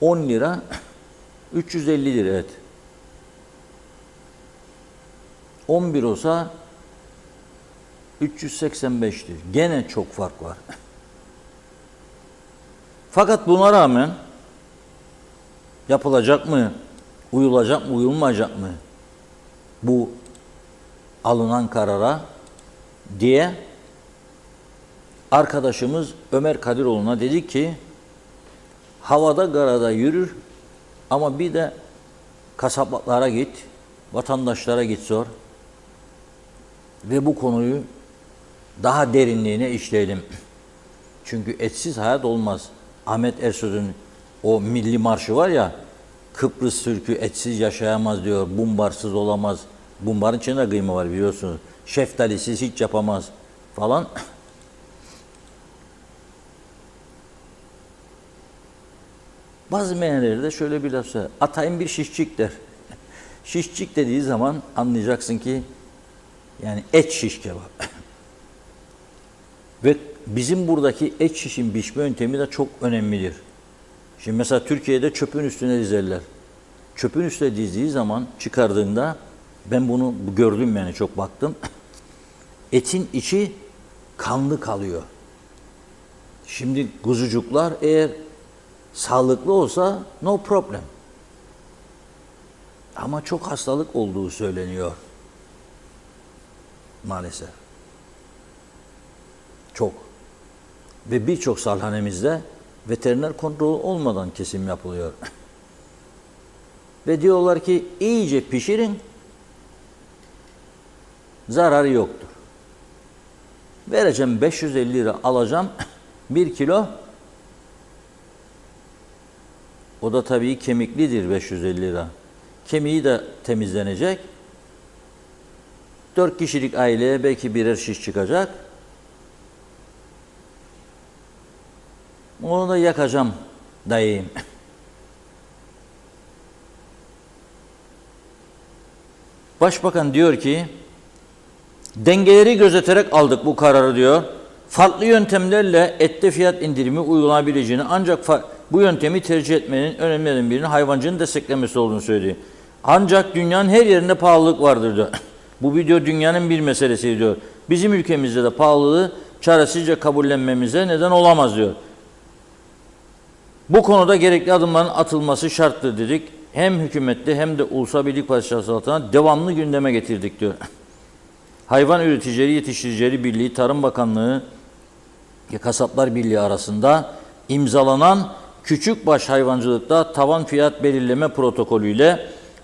10 lira 350 lira et. 11 olsa 385'tir. Gene çok fark var. Fakat buna rağmen yapılacak mı, uyulacak mı, uyulmayacak mı bu alınan karara diye arkadaşımız Ömer Kadiroğlu'na dedi ki havada karada yürür ama bir de kasaplara git, vatandaşlara git sor ve bu konuyu daha derinliğine işleyelim. Çünkü etsiz hayat olmaz. Ahmet Ersöz'ün o milli marşı var ya, Kıbrıs Türk'ü etsiz yaşayamaz diyor, bumbarsız olamaz. Bumbarın içinde kıyma var biliyorsunuz. Şeftalisiz hiç yapamaz falan. Bazı meallerde şöyle bir laf söyler. Atayım bir şişçik der. Şişçik dediği zaman anlayacaksın ki yani et şiş kebap. Ve bizim buradaki et şişin pişme yöntemi de çok önemlidir. Şimdi mesela Türkiye'de çöpün üstüne dizerler. Çöpün üstüne dizdiği zaman çıkardığında ben bunu gördüm yani çok baktım. Etin içi kanlı kalıyor. Şimdi kuzucuklar eğer sağlıklı olsa no problem. Ama çok hastalık olduğu söyleniyor. Maalesef. Çok. Ve birçok salhanemizde veteriner kontrolü olmadan kesim yapılıyor. Ve diyorlar ki iyice pişirin, zararı yoktur. Vereceğim 550 lira alacağım 1 kilo. O da tabii kemiklidir 550 lira. Kemiği de temizlenecek. 4 kişilik aileye belki birer şiş çıkacak. Onu da yakacağım dayayım. Başbakan diyor ki dengeleri gözeterek aldık bu kararı diyor. Farklı yöntemlerle ette fiyat indirimi uygulanabileceğini ancak bu yöntemi tercih etmenin önemlilerinden birinin hayvancının desteklemesi olduğunu söyledi. Ancak dünyanın her yerinde pahalılık vardır diyor. Bu video dünyanın bir meselesi diyor. Bizim ülkemizde de pahalılığı çaresizce kabullenmemize neden olamaz diyor. Bu konuda gerekli adımların atılması şarttır dedik. Hem hükümette hem de Ulusal Birlik Partisi tarafından devamlı gündeme getirdik diyor. Hayvan Üreticileri Yetiştiricileri Birliği, Tarım Bakanlığı ve Kasaplar Birliği arasında imzalanan küçükbaş hayvancılıkta tavan fiyat belirleme protokolüyle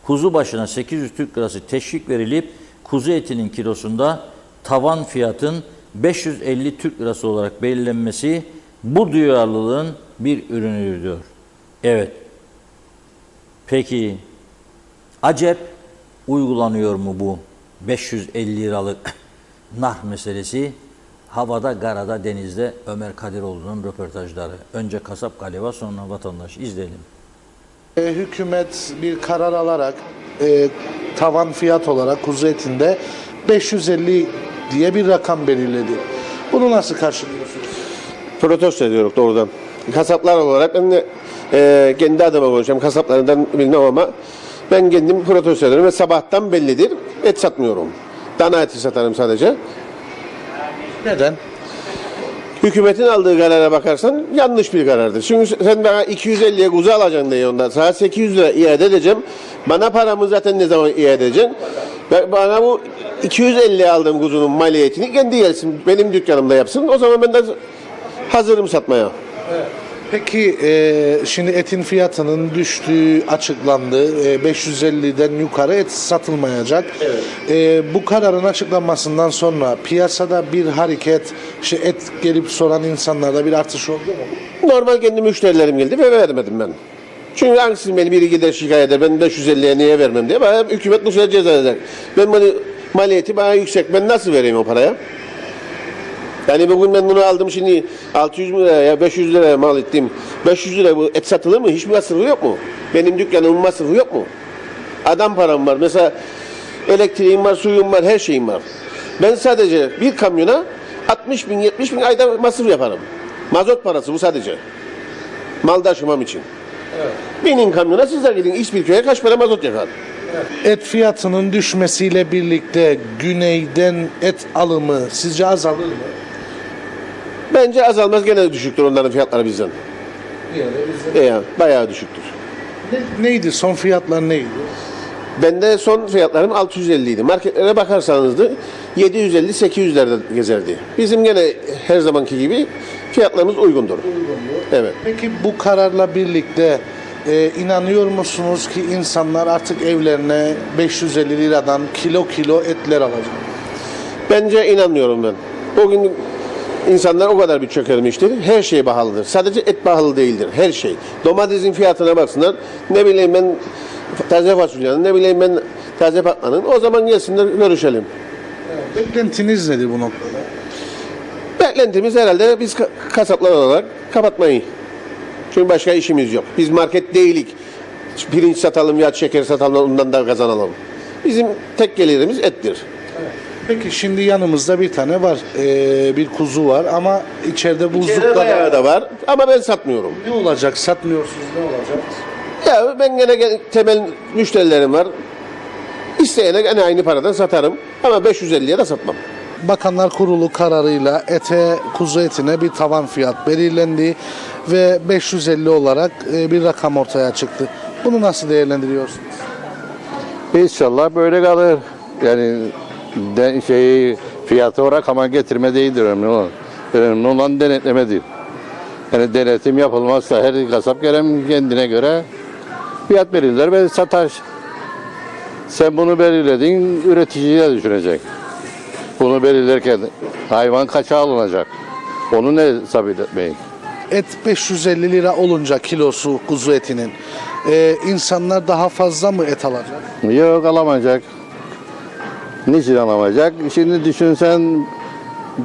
kuzu başına 800 Türk lirası teşvik verilip kuzu etinin kilosunda tavan fiyatın 550 Türk lirası olarak belirlenmesi bu duyarlılığın bir ürünüdür diyor. Evet. Peki acep uygulanıyor mu bu 550 liralık nar meselesi? Havada, karada, denizde Ömer Kadiroğlu'nun röportajları. Önce kasap galiba, sonra vatandaş. İzleyelim. Hükümet bir karar alarak tavan fiyat olarak kuzu etinde 550 diye bir rakam belirledi. Bunu nasıl karşılıyorsunuz? Protesto ediyoruz doğrudan. Kasaplar olarak ben de kendi adıma konuşacağım. Kasaplarından bilmem ama ben kendim protesto ediyorum ve sabahtan bellidir. Et satmıyorum. Dana eti satarım sadece. Neden? Hükümetin aldığı karara bakarsan yanlış bir karardır. Çünkü sen bana 250'ye kuzu alacaksın diye ondan. Sana 800 lira iade edeceğim. Bana paramı zaten ne zaman iade edeceksin? Bana bu 250'ye aldığım kuzunun maliyetini kendi gelsin. Benim dükkanımda yapsın. O zaman ben de hazırım satmaya. Peki şimdi etin fiyatının düştüğü açıklandı. 550'den yukarı et satılmayacak. Evet. Bu kararın açıklanmasından sonra piyasada bir hareket, işte et gelip soran insanlarda bir artış oldu mu? Normal kendi müşterilerim geldi ve vermedim ben. Çünkü hangisi beni biri gider şikayet eder, ben 550'ye niye vermem diye bana hükümet bu sefer ceza edecek. Ben bunu maliyeti bana yüksek, ben nasıl vereyim o paraya? Yani bugün ben bunu aldım şimdi 600 liraya, 500 liraya mal ettim. 500 liraya bu et satılır mı? Hiçbir masrafı yok mu? Benim dükkanımın masrafı yok mu? Adam param var. Mesela elektriğim var, suyum var, her şeyim var. Ben sadece bir kamyona 60 bin, 70 bin ayda masraf yaparım. Mazot parası bu sadece. Mal taşımam için. Evet. Binin kamyona, sizler gidin hiçbir köye kaç para mazot yakar? Et fiyatının düşmesiyle birlikte güneyden et alımı sizce azalır mı? Bence azalmaz, gene düşüktür onların fiyatları bizden. Yani bayağı düşüktür. Neydi son fiyatlar neydi? Bende son fiyatlarım 650 idi. Marketlere bakarsanız da 750-800'lerde gezerdi. Bizim gene her zamanki gibi fiyatlarımız uygundur. Evet. Peki bu kararla birlikte inanıyor musunuz ki insanlar artık evlerine 550 liradan kilo etler alacak? Bence inanmıyorum ben. Bugün insanlar o kadar bir çökermiştir. Her şey pahalıdır. Sadece et pahalı değildir. Her şey. Domatesin fiyatına baksınlar. Ne bileyim ben taze fasulyenin, ne bileyim ben taze patlanın. O zaman gelsinler görüşelim. Beklentiniz nedir bu noktada? Beklentimiz herhalde biz kasaplar olarak kapatmayı. Çünkü başka işimiz yok. Biz market değilik. Pirinç satalım ya şeker satalım ondan da kazanalım. Bizim tek gelirimiz ettir. Peki şimdi yanımızda bir tane var. Bir kuzu var ama içeride İçeride buzlukta bayağı da var ama ben satmıyorum. ne olacak? Satmıyorsunuz, ne olacak? Ya ben gene temel müşterilerim var. İsteyene gene aynı paradan satarım ama 550'ye de satmam. Bakanlar Kurulu kararıyla kuzu etine bir tavan fiyat belirlendi ve 550 olarak bir rakam ortaya çıktı. Bunu nasıl değerlendiriyorsunuz? İnşallah böyle kalır. Yani fiyatı o rakama getirme değildir önemli olan. Önemli olan denetlemedir. Yani denetim yapılmazsa her kasap kendine göre fiyat belirler ve satar. Sen bunu belirledin, üreticiye düşünecek. Bunu belirlerken hayvan kaça alınacak? Onu ne sabit etmeyin. Et 550 lira olunca kilosu kuzu etinin insanlar daha fazla mı et alacak? Yok, alamayacak. Niçin alamayacak? Şimdi düşünsen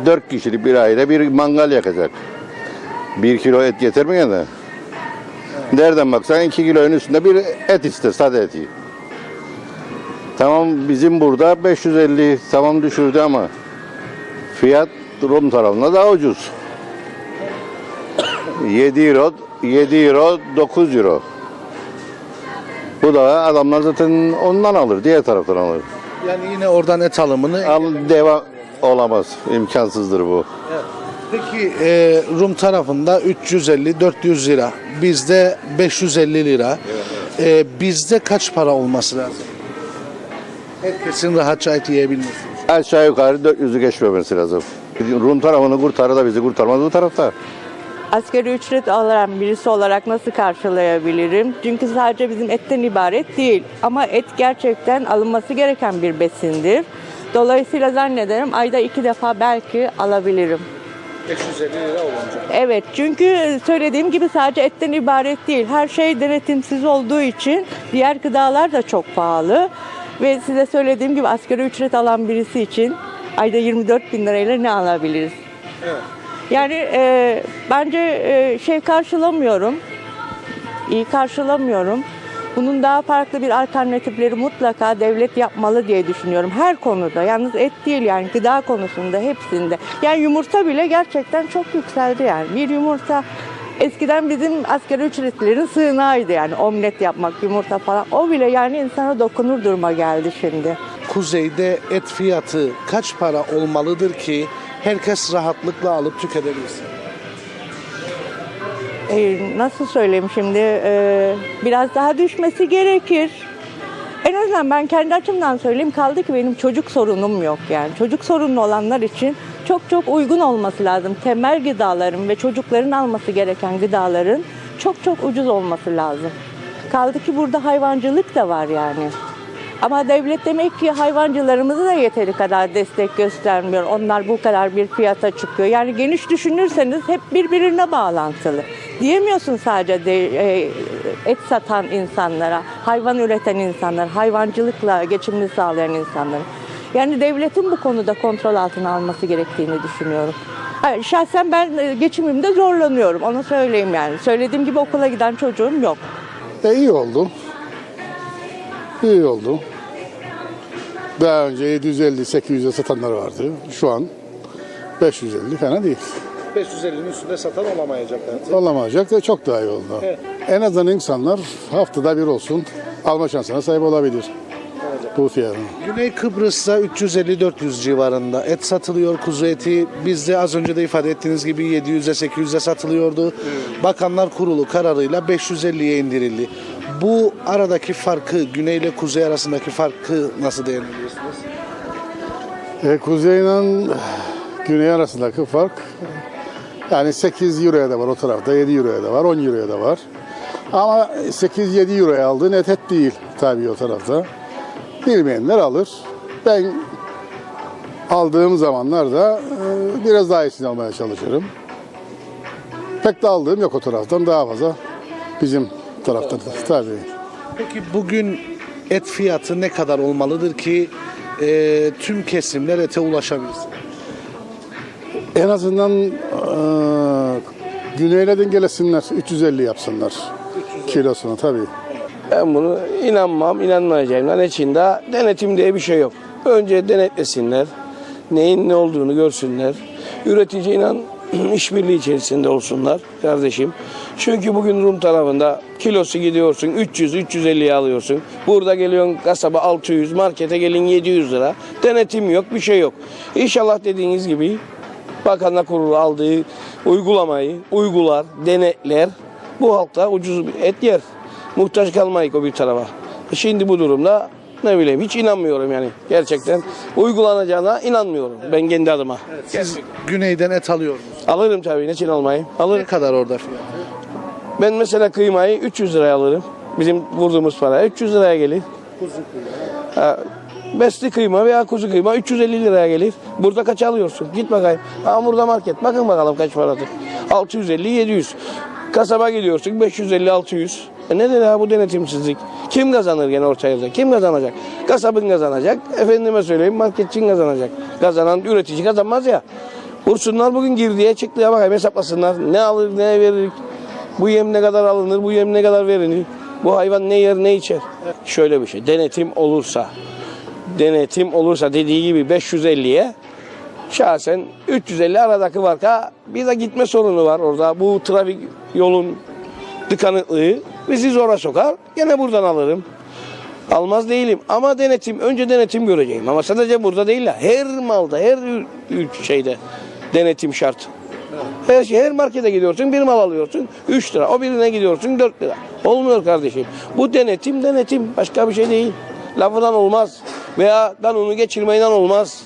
4 kişilik bir aile bir mangal yakacak. 1 kilo et getirmeyen de. Nereden baksan 2 kilonun üstünde bir et ister, sade eti. Tamam, bizim burada 550 tamam düşürdü ama fiyat Rum tarafında daha ucuz. 7 euro 9 euro. Bu da adamlar zaten ondan alır, diğer taraftan alır. Yani yine oradan et alımını... Devam olamaz, imkansızdır bu. Peki Rum tarafında 350-400 lira, bizde 550 lira. Bizde kaç para olması lazım? Herkesin rahatça et yiyebilmesi. Aşağı yukarı 400'ü geçmemesi lazım. Rum tarafını kurtarır da bizi kurtarmaz bu tarafta. Asgari ücret alan birisi olarak nasıl karşılayabilirim? Çünkü sadece bizim etten ibaret değil. Ama et gerçekten alınması gereken bir besindir. Dolayısıyla zannederim ayda 2 defa belki alabilirim. 550 lira olunca. Evet, çünkü söylediğim gibi sadece etten ibaret değil. Her şey denetimsiz olduğu için diğer gıdalar da çok pahalı. Ve size söylediğim gibi asgari ücret alan birisi için ayda 24 bin lirayla ne alabiliriz? Evet. Yani bence karşılamıyorum, iyi karşılamıyorum. Bunun daha farklı bir alternatifleri mutlaka devlet yapmalı diye düşünüyorum. Her konuda, yalnız et değil yani gıda konusunda hepsinde. Yani yumurta bile gerçekten çok yükseldi yani. Bir yumurta eskiden bizim asgari ücretlilerin sığınağıydı yani omlet yapmak, yumurta falan. O bile yani insana dokunur duruma geldi şimdi. Kuzeyde et fiyatı kaç para olmalıdır ki herkes rahatlıkla alıp tüketebilsin? Nasıl söyleyeyim şimdi, biraz daha düşmesi gerekir. En azından ben kendi açımdan söyleyeyim, kaldı ki benim çocuk sorunum yok yani. Çocuk sorunlu olanlar için çok uygun olması lazım. Temel gıdaların ve çocukların alması gereken gıdaların çok ucuz olması lazım. Kaldı ki burada hayvancılık da var yani. Ama devlet demek ki hayvancılarımızı da yeteri kadar destek göstermiyor. Onlar bu kadar bir fiyata çıkıyor. Yani geniş düşünürseniz hep birbirine bağlantılı. Diyemiyorsun sadece et satan insanlara, hayvan üreten insanlara, hayvancılıkla geçimini sağlayan insanlara. Yani devletin bu konuda kontrol altına alması gerektiğini düşünüyorum. Şahsen ben geçimimde zorlanıyorum, onu söyleyeyim yani. Söylediğim gibi okula giden çocuğum yok. İyi oldu. İyi oldu. Daha önce 750-800'e satanlar vardı. Şu an 550 fena değil. 550'nin üstünde satan olamayacak artık. Olamayacak da çok daha iyi oldu. Evet. En azından insanlar haftada bir olsun alma şansına sahip olabilir. Bu fiyatı. Güney Kıbrıs'ta 350-400 civarında et satılıyor, kuzu eti. Bizde az önce de ifade ettiğiniz gibi 700'e 800'e satılıyordu. Bakanlar Kurulu kararıyla 550'ye indirildi. Bu aradaki farkı, güney ile kuzey arasındaki farkı nasıl değerlendiriyorsunuz? Kuzey ile güney arasındaki fark yani 8 euroya da var o tarafta, 7 euroya da var, 10 euroya da var. Ama 8-7 euroya aldığın et değil tabii o tarafta. Bilmeyenler alır. Ben aldığım zamanlarda biraz daha iyisini almaya çalışırım. Pek de aldığım yok o taraftan, daha fazla bizim taraftan tabii. Peki bugün et fiyatı ne kadar olmalıdır ki tüm kesimler ete ulaşabilsin? En azından güneyle dengelesinler, 350 yapsınlar kilosunu tabii. Ben bunu inanmayacağımdan içinde denetim diye bir şey yok. Önce denetlesinler, neyin ne olduğunu görsünler. Üreticiyle işbirliği içerisinde olsunlar kardeşim. Çünkü bugün Rum tarafında kilosu gidiyorsun 300-350'ye alıyorsun. Burada geliyorsun kasaba 600, markete gelin 700 lira. Denetim yok, bir şey yok. İnşallah dediğiniz gibi Bakanlar Kurulu aldığı uygulamayı uygular, denetler. Bu halkta ucuz et yer. Muhtaç kalmayık o bir tarafa. Şimdi bu durumda Ne bileyim hiç inanmıyorum yani gerçekten. Uygulanacağına inanmıyorum ben kendi adıma. Siz güneyden et alıyor musunuz? Alırım tabii, niçin almayayım? Ne Alırım. kadar orada fiyatı? Ben mesela kıymayı 300 liraya alırım. Bizim vurduğumuz para 300 liraya gelir. Besli kıyma veya kuzu kıyma 350 liraya gelir. Burada kaç alıyorsun? Git bakayım. Burada market. Bakın bakalım kaç paradır. 650-700. Kasaba gidiyorsun 550-600. Nedir ya bu denetimsizlik? Kim kazanır gene ortaya? Kim kazanacak? Kasabın kazanacak. Efendime söyleyeyim marketçin kazanacak. Kazanan üretici kazanmaz ya. Vursunlar bugün girdiye çıktıya bakayım hesaplasınlar. Ne alır ne verir. Bu yem ne kadar alınır, bu yem ne kadar verilir. Bu hayvan ne yer ne içer. Şöyle bir şey, denetim olursa dediği gibi 550'ye şahsen 350 aradaki farka bir de gitme sorunu var orada. Bu trafik yolun tıkanıklığı bizi zora sokar. Gene buradan alırım. Almaz değilim ama önce denetim göreceğim. Ama sadece burada değil ya. Her malda, her şeyde denetim şart. Her markete gidiyorsun, bir mal alıyorsun 3 lira. O birine gidiyorsun 4 lira. Olmuyor kardeşim. Bu denetim. Başka bir şey değil. Lafından olmaz. Veya kanunu geçirmeyle olmaz.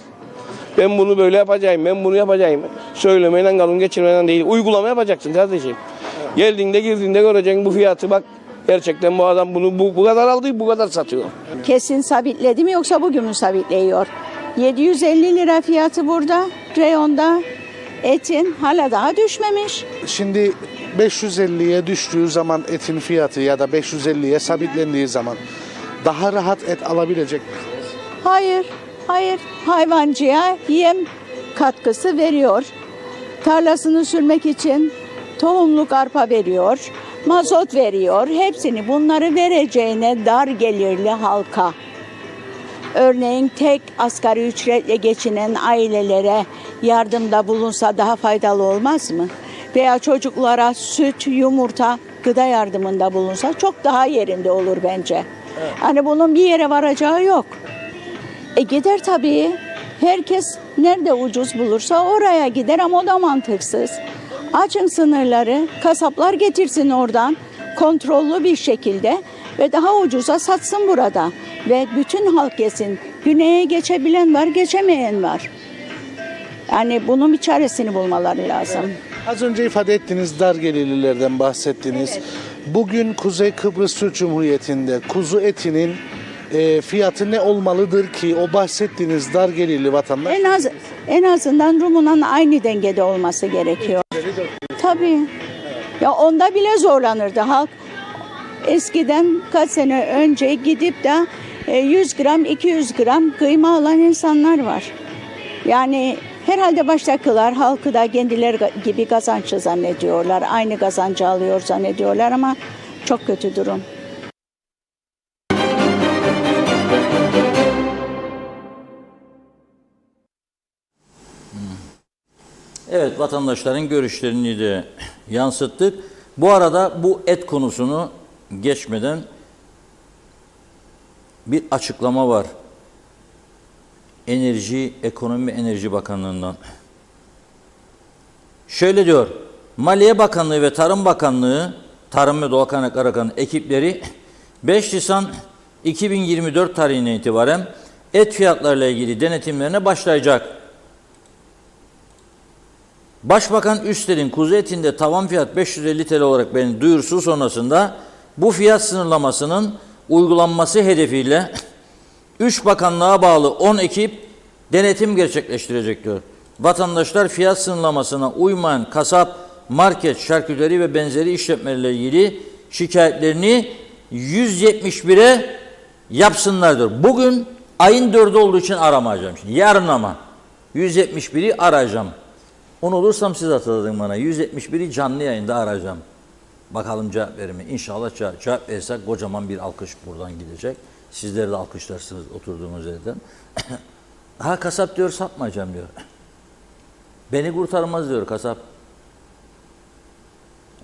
Ben bunu böyle yapacağım, ben bunu yapacağım. Söylemeyle kanun geçirmeyle değil. Uygulama yapacaksın kardeşim. Geldiğinde girdiğinde göreceksin bu fiyatı bak. Gerçekten bu adam bunu bu kadar aldı, bu kadar satıyor. Kesin sabitledi mi yoksa bugün mü sabitliyor? 750 lira fiyatı burada, reyonda. Etin hala daha düşmemiş. Şimdi 550'ye düştüğü zaman etin fiyatı ya da 550'ye sabitlendiği zaman daha rahat et alabilecek misiniz? Hayır. Hayvancıya yem katkısı veriyor. Tarlasını sürmek için tohumluk arpa veriyor. Mazot veriyor. Hepsini bunları vereceğine dar gelirli halka. Örneğin tek asgari ücretle geçinen ailelere yardımda bulunsa daha faydalı olmaz mı? Veya çocuklara süt, yumurta, gıda yardımında bulunsa çok daha yerinde olur bence. Evet. Hani bunun bir yere varacağı yok. Gider tabii. Herkes nerede ucuz bulursa oraya gider ama o da mantıksız. Açın sınırları, kasaplar getirsin oradan kontrollü bir şekilde ve daha ucuza satsın burada. Ve bütün halk yesin. Güneye geçebilen var, geçemeyen var. Yani bunun bir çaresini bulmaları lazım. Evet. Az önce ifade ettiğiniz dar gelirlilerden bahsettiniz. Evet. Bugün Kuzey Kıbrıs Türk Cumhuriyeti'nde kuzu etinin fiyatı ne olmalıdır ki o bahsettiğiniz dar gelirli vatandaş? En azından Rum'un aynı dengede olması gerekiyor. Tabii. Ya onda bile zorlanırdı halk. Eskiden kaç sene önce gidip de 100 gram, 200 gram kıyma alan insanlar var. Yani herhalde baştakiler halkı da kendileri gibi kazançlı zannediyorlar. Aynı kazancı alıyor zannediyorlar ama çok kötü durum. Evet, vatandaşların görüşlerini de yansıttık. Bu arada bu et konusunu geçmeden bir açıklama var. Ekonomi ve Enerji Bakanlığı'ndan. Şöyle diyor, Maliye Bakanlığı ve Tarım Bakanlığı, Tarım ve Doğal Kaynaklar Bakanlığı ekipleri 5 Nisan 2024 tarihine itibaren et fiyatlarıyla ilgili denetimlerine başlayacak. Başbakan Üstel'in kuzu etinde tavan fiyat 550 TL olarak benim duyurusu sonrasında bu fiyat sınırlamasının uygulanması hedefiyle 3 bakanlığa bağlı 10 ekip denetim gerçekleştirecek diyor. Vatandaşlar fiyat sınırlamasına uymayan kasap, market, şarküteri ve benzeri işletmelerle ilgili şikayetlerini 171'e yapsınlardır. Bugün ayın 4'ü olduğu için aramayacağım. Şimdi yarın ama 171'i arayacağım. Onu olursam siz hatırladın bana. 171'i canlı yayında arayacağım. Bakalım cevap verir mi? İnşallah cevap verirse kocaman bir alkış buradan gidecek. Sizleri de alkışlarsınız oturduğunuz yerden. Kasap diyor satmayacağım diyor. Beni kurtarmaz diyor kasap.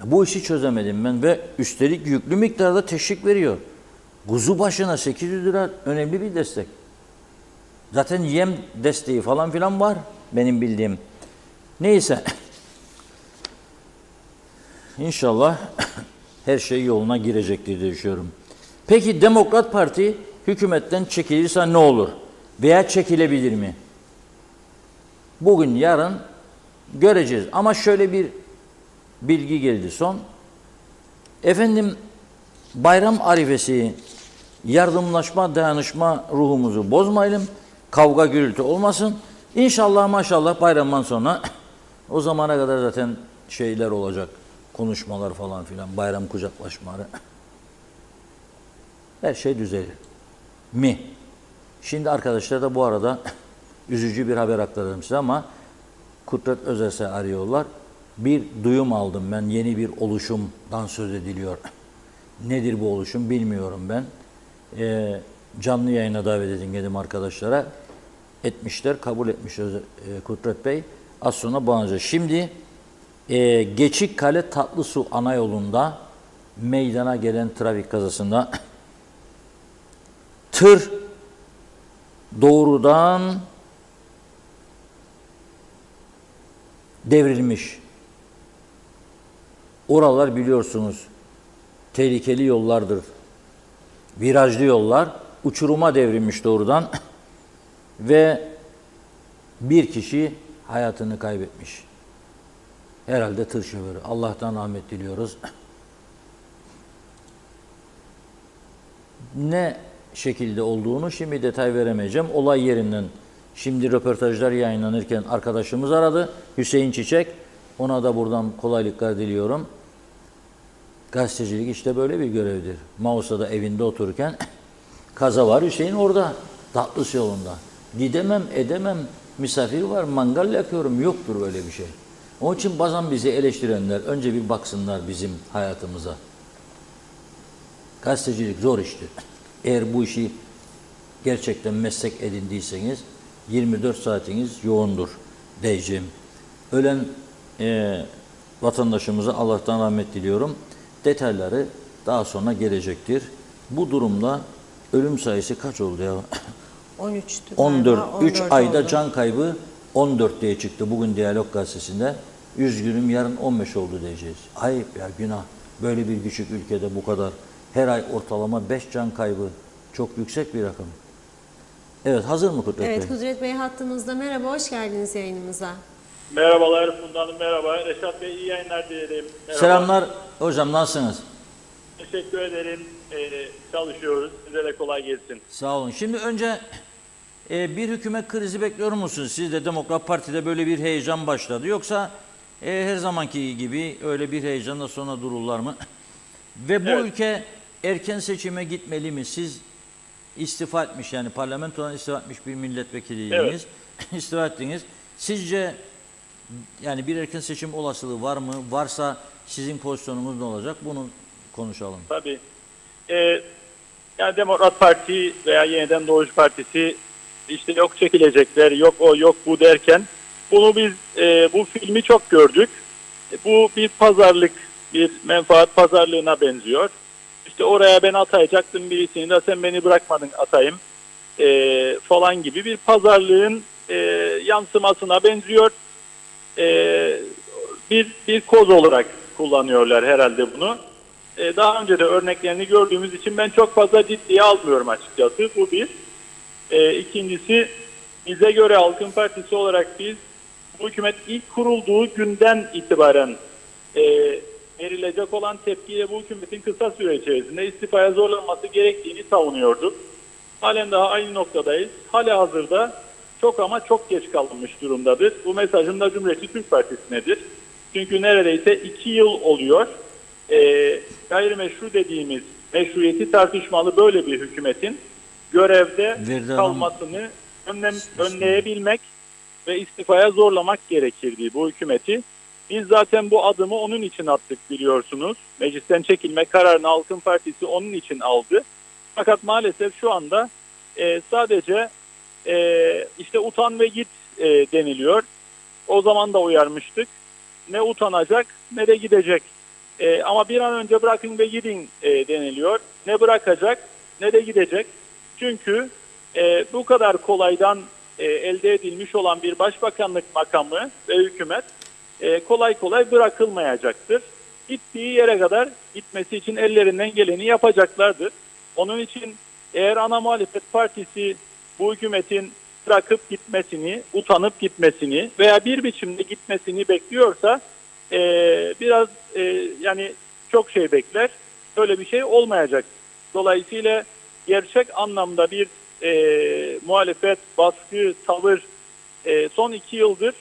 Bu işi çözemedim ben ve üstelik yüklü miktarda teşvik veriyor. Kuzu başına 800 lira önemli bir destek. Zaten yem desteği falan filan var benim bildiğim. Neyse. İnşallah her şey yoluna girecektir diye düşünüyorum. Peki Demokrat Parti hükümetten çekilirse ne olur? Veya çekilebilir mi? Bugün, yarın göreceğiz. Ama şöyle bir bilgi geldi son. Efendim, bayram arifesi, yardımlaşma, dayanışma ruhumuzu bozmayalım. Kavga gürültü olmasın. İnşallah maşallah bayramdan sonra o zamana kadar zaten şeyler olacak. Konuşmalar falan filan, bayram kucaklaşmaları. Her şey düzelir. Mi? Şimdi arkadaşlar da bu arada üzücü bir haber aktarırım size ama Kudret Özerse arıyorlar. Bir duyum aldım ben. Yeni bir oluşumdan söz ediliyor. Nedir bu oluşum bilmiyorum ben. Canlı yayına davet edin dedim arkadaşlara. Etmişler, kabul etmiş Kudret Bey. Az sonra bağlanacağız. Şimdi Geçikkale Tatlısu ana yolunda meydana gelen trafik kazasında tır doğrudan devrilmiş. Oralar biliyorsunuz tehlikeli yollardır. Virajlı yollar. Uçuruma devrilmiş doğrudan ve bir kişi hayatını kaybetmiş. Herhalde tır şoförü. Allah'tan rahmet diliyoruz. Ne şekilde olduğunu şimdi detay veremeyeceğim. Olay yerinden şimdi röportajlar yayınlanırken arkadaşımız aradı. Hüseyin Çiçek. Ona da buradan kolaylıklar diliyorum. Gazetecilik işte böyle bir görevdir. Mausa'da evinde otururken kaza var. Hüseyin orada. Tatlısı yolunda. Gidemem, edemem. Misafir var, mangal yakıyorum. Yoktur böyle bir şey. Onun için bazen bizi eleştirenler önce bir baksınlar bizim hayatımıza. Gazetecilik zor iştir. Eğer bu işi gerçekten meslek edindiyseniz 24 saatiniz yoğundur diyeceğim. Ölen vatandaşımıza Allah'tan rahmet diliyorum. Detayları daha sonra gelecektir. Bu durumda ölüm sayısı kaç oldu ya? 13'tü. 14. 3 ayda oldu. can kaybı 14 diye çıktı bugün Diyalog Gazetesi'nde. Üzgünüm yarın 15 oldu diyeceğiz. Ayıp ya, günah. Böyle bir küçük ülkede bu kadar. Her ay ortalama 5 can kaybı. Çok yüksek bir rakam. Evet, hazır mı Kudret Bey? Evet, Kudret Bey hattımızda. Merhaba, hoş geldiniz yayınımıza. Merhabalar Funda Hanım, merhaba. Reşat Bey, iyi yayınlar dilerim. Merhaba. Selamlar hocam, nasılsınız? Teşekkür ederim. Çalışıyoruz. Size de kolay gelsin. Sağ olun. Şimdi önce bir hükümet krizi bekliyor musunuz? Siz de Demokrat Parti'de böyle bir heyecan başladı. Yoksa her zamanki gibi öyle bir heyecanla sonra dururlar mı? Ve bu ülke erken seçime gitmeli mi? Siz istifa etmiş, yani parlamentodan istifa etmiş bir milletvekiliydiniz. İstifa ettiniz. Sizce yani bir erken seçim olasılığı var mı? Varsa sizin pozisyonunuz ne olacak? Bunu konuşalım. Tabii. Yani Demokrat Parti veya Yeniden Doğuş Partisi işte yok çekilecekler, yok o, yok bu derken bunu biz bu filmi çok gördük. Bu bir pazarlık, bir menfaat pazarlığına benziyor. İşte oraya ben atayacaktım birisini de sen beni bırakmadın atayım falan gibi bir pazarlığın yansımasına benziyor. Bir koz olarak kullanıyorlar herhalde bunu. Daha önce de örneklerini gördüğümüz için ben çok fazla ciddiye almıyorum açıkçası. Bu bir. İkincisi, bize göre Halkın Partisi olarak biz bu hükümet ilk kurulduğu günden itibaren verilecek olan tepkiyle bu hükümetin kısa süre içerisinde istifaya zorlanması gerektiğini savunuyorduk. Halen daha aynı noktadayız. Halihazırda çok ama çok geç kalınmış durumdadır. Bu mesajın da Cumhuriyetçi Türk Partisi'nedir. Çünkü neredeyse 2 yıl oluyor. Gayrimeşru dediğimiz meşruiyeti tartışmalı böyle bir hükümetin görevde kalmasını önleyebilmek ve istifaya zorlamak gerekirdi bu hükümeti. Biz zaten bu adımı onun için attık biliyorsunuz. Meclisten çekilme kararını Halkın Partisi onun için aldı. Fakat maalesef şu anda sadece işte utan ve git deniliyor. O zaman da uyarmıştık. Ne utanacak ne de gidecek. Ama bir an önce bırakın ve gidin deniliyor. Ne bırakacak ne de gidecek. Çünkü bu kadar kolaydan elde edilmiş olan bir başbakanlık makamı ve hükümet kolay kolay bırakılmayacaktır. Gittiği yere kadar gitmesi için ellerinden geleni yapacaklardır. Onun için eğer ana muhalefet partisi bu hükümetin bırakıp gitmesini, utanıp gitmesini veya bir biçimde gitmesini bekliyorsa biraz yani çok şey bekler. Böyle bir şey olmayacak. Dolayısıyla gerçek anlamda bir muhalefet, baskı, tavır son 2 yıldır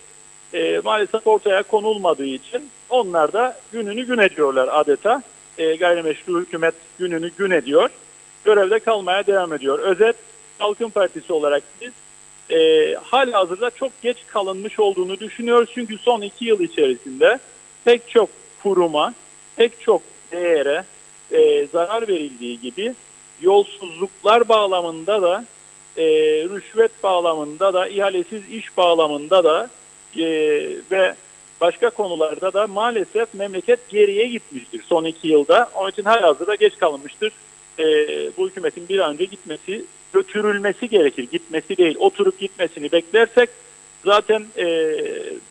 maalesef ortaya konulmadığı için onlar da gününü gün ediyorlar adeta. Gayrimeşru hükümet gününü gün ediyor. Görevde kalmaya devam ediyor. Özet, Halkın Partisi olarak biz halihazırda çok geç kalınmış olduğunu düşünüyoruz. Çünkü son 2 yıl içerisinde pek çok kuruma, pek çok değere zarar verildiği gibi yolsuzluklar bağlamında da, rüşvet bağlamında da, ihalesiz iş bağlamında da ve başka konularda da maalesef memleket geriye gitmiştir son 2 yılda. Onun için halihazırda geç kalınmıştır. Bu hükümetin bir an önce gitmesi, götürülmesi gerekir. Gitmesi değil, oturup gitmesini beklersek zaten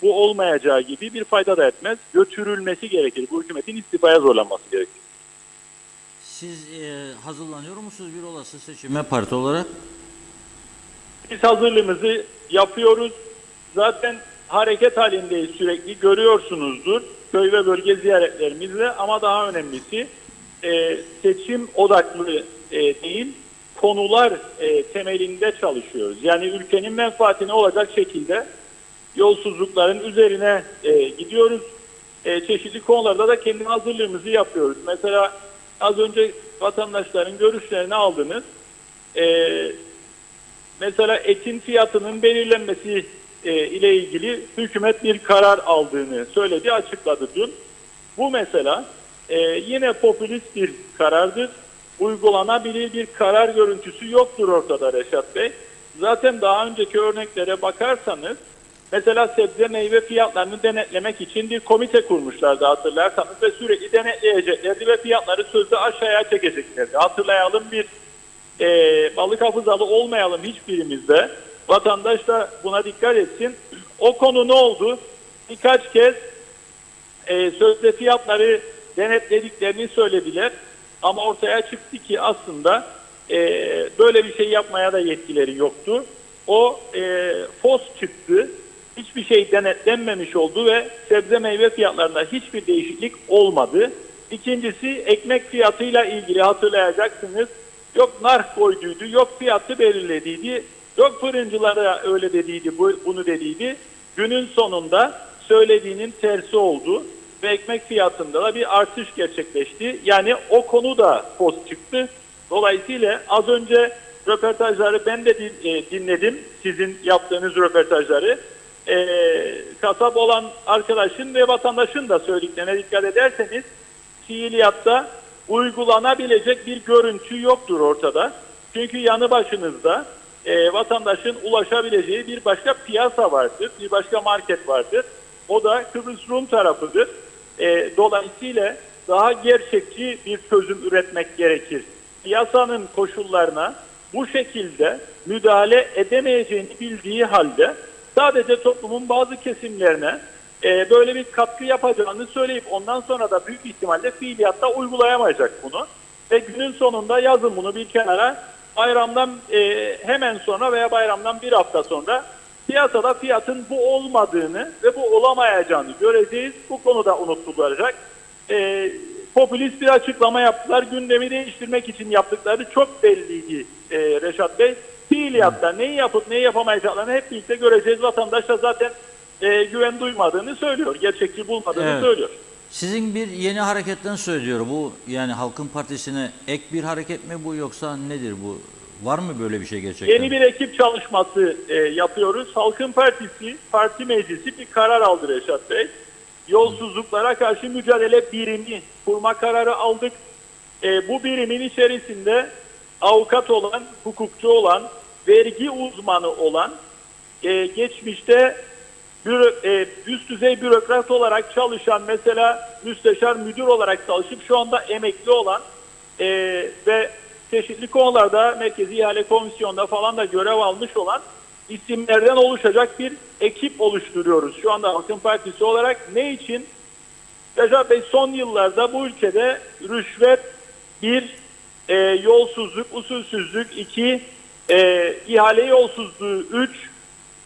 bu olmayacağı gibi bir fayda da etmez. Götürülmesi gerekir. Bu hükümetin istifaya zorlanması gerekir. Siz hazırlanıyor musunuz bir olası seçime parti olarak? Biz hazırlığımızı yapıyoruz. Zaten hareket halindeyiz sürekli. Görüyorsunuzdur köy ve bölge ziyaretlerimizle, ama daha önemlisi seçim odaklı değil, konular temelinde çalışıyoruz. Yani ülkenin menfaatine olacak şekilde yolsuzlukların üzerine gidiyoruz. Çeşitli konularda da kendi hazırlığımızı yapıyoruz. Mesela az önce vatandaşların görüşlerini aldınız. Mesela etin fiyatının belirlenmesi ile ilgili hükümet bir karar aldığını söyledi, açıkladı dün. Bu mesela yine popülist bir karardır. Uygulanabilir bir karar görüntüsü yoktur ortada Reşat Bey. Zaten daha önceki örneklere bakarsanız, mesela sebze meyve fiyatlarını denetlemek için bir komite kurmuşlardı hatırlarsanız ve sürekli denetleyeceklerdi ve fiyatları sözde aşağıya çekeceklerdi. Hatırlayalım, bir balık hafızalı olmayalım hiçbirimizde. Vatandaş da buna dikkat etsin. O konu ne oldu? Birkaç kez sözde fiyatları denetlediklerini söylediler. Ama ortaya çıktı ki aslında böyle bir şey yapmaya da yetkileri yoktu. O fos çıktı. Hiçbir şey denetlenmemiş oldu ve sebze meyve fiyatlarında hiçbir değişiklik olmadı. İkincisi, ekmek fiyatıyla ilgili hatırlayacaksınız. Yok narh koyduydu, yok fiyatı belirlediydi, yok fırıncılara öyle dediydi, bunu dediydi. Günün sonunda söylediğinin tersi oldu ve ekmek fiyatında da bir artış gerçekleşti. Yani o konu da fos çıktı. Dolayısıyla az önce röportajları ben de dinledim, sizin yaptığınız röportajları. Kasap olan arkadaşın ve vatandaşın da söylediklerine dikkat ederseniz, fiiliyatta uygulanabilecek bir görüntü yoktur ortada. Çünkü yanı başınızda vatandaşın ulaşabileceği bir başka piyasa vardır, bir başka market vardır. O da Kıbrıs Rum tarafıdır. Dolayısıyla daha gerçekçi bir çözüm üretmek gerekir. Piyasanın koşullarına bu şekilde müdahale edemeyeceğini bildiği halde sadece toplumun bazı kesimlerine böyle bir katkı yapacağını söyleyip ondan sonra da büyük ihtimalle fiiliyatta uygulayamayacak bunu. Ve günün sonunda yazın bunu bir kenara, bayramdan hemen sonra veya bayramdan bir hafta sonra piyasada fiyatın bu olmadığını ve bu olamayacağını göreceğiz. Bu konuda unutulacak. Popülist bir açıklama yaptılar. Gündemi değiştirmek için yaptıkları çok belliydi Reşat Bey. Fiiliyatta neyi yapıp neyi yapamayacaklarını hep birlikte göreceğiz. Vatandaş da zaten güven duymadığını söylüyor. Gerçekçi bulmadığını söylüyor. Sizin bir yeni hareketten söylüyor. Bu yani Halkın Partisi'ne ek bir hareket mi bu, yoksa nedir bu? Var mı böyle bir şey gerçekten? Yeni bir ekip çalışması yapıyoruz. Halkın Partisi, parti meclisi bir karar aldı Reşat Bey. Yolsuzluklara karşı mücadele birimi kurma kararı aldık. Bu birimin içerisinde avukat olan, hukukçu olan, vergi uzmanı olan, geçmişte üst düzey bürokrat olarak çalışan, mesela müsteşar müdür olarak çalışıp şu anda emekli olan ve çeşitli konularda Merkezi İhale Komisyonu'nda falan da görev almış olan isimlerden oluşacak bir ekip oluşturuyoruz. Şu anda Halkın Partisi olarak ne için? Recep Bey, son yıllarda bu ülkede rüşvet bir yolsuzluk, usulsüzlük 2, ihale yolsuzluğu 3,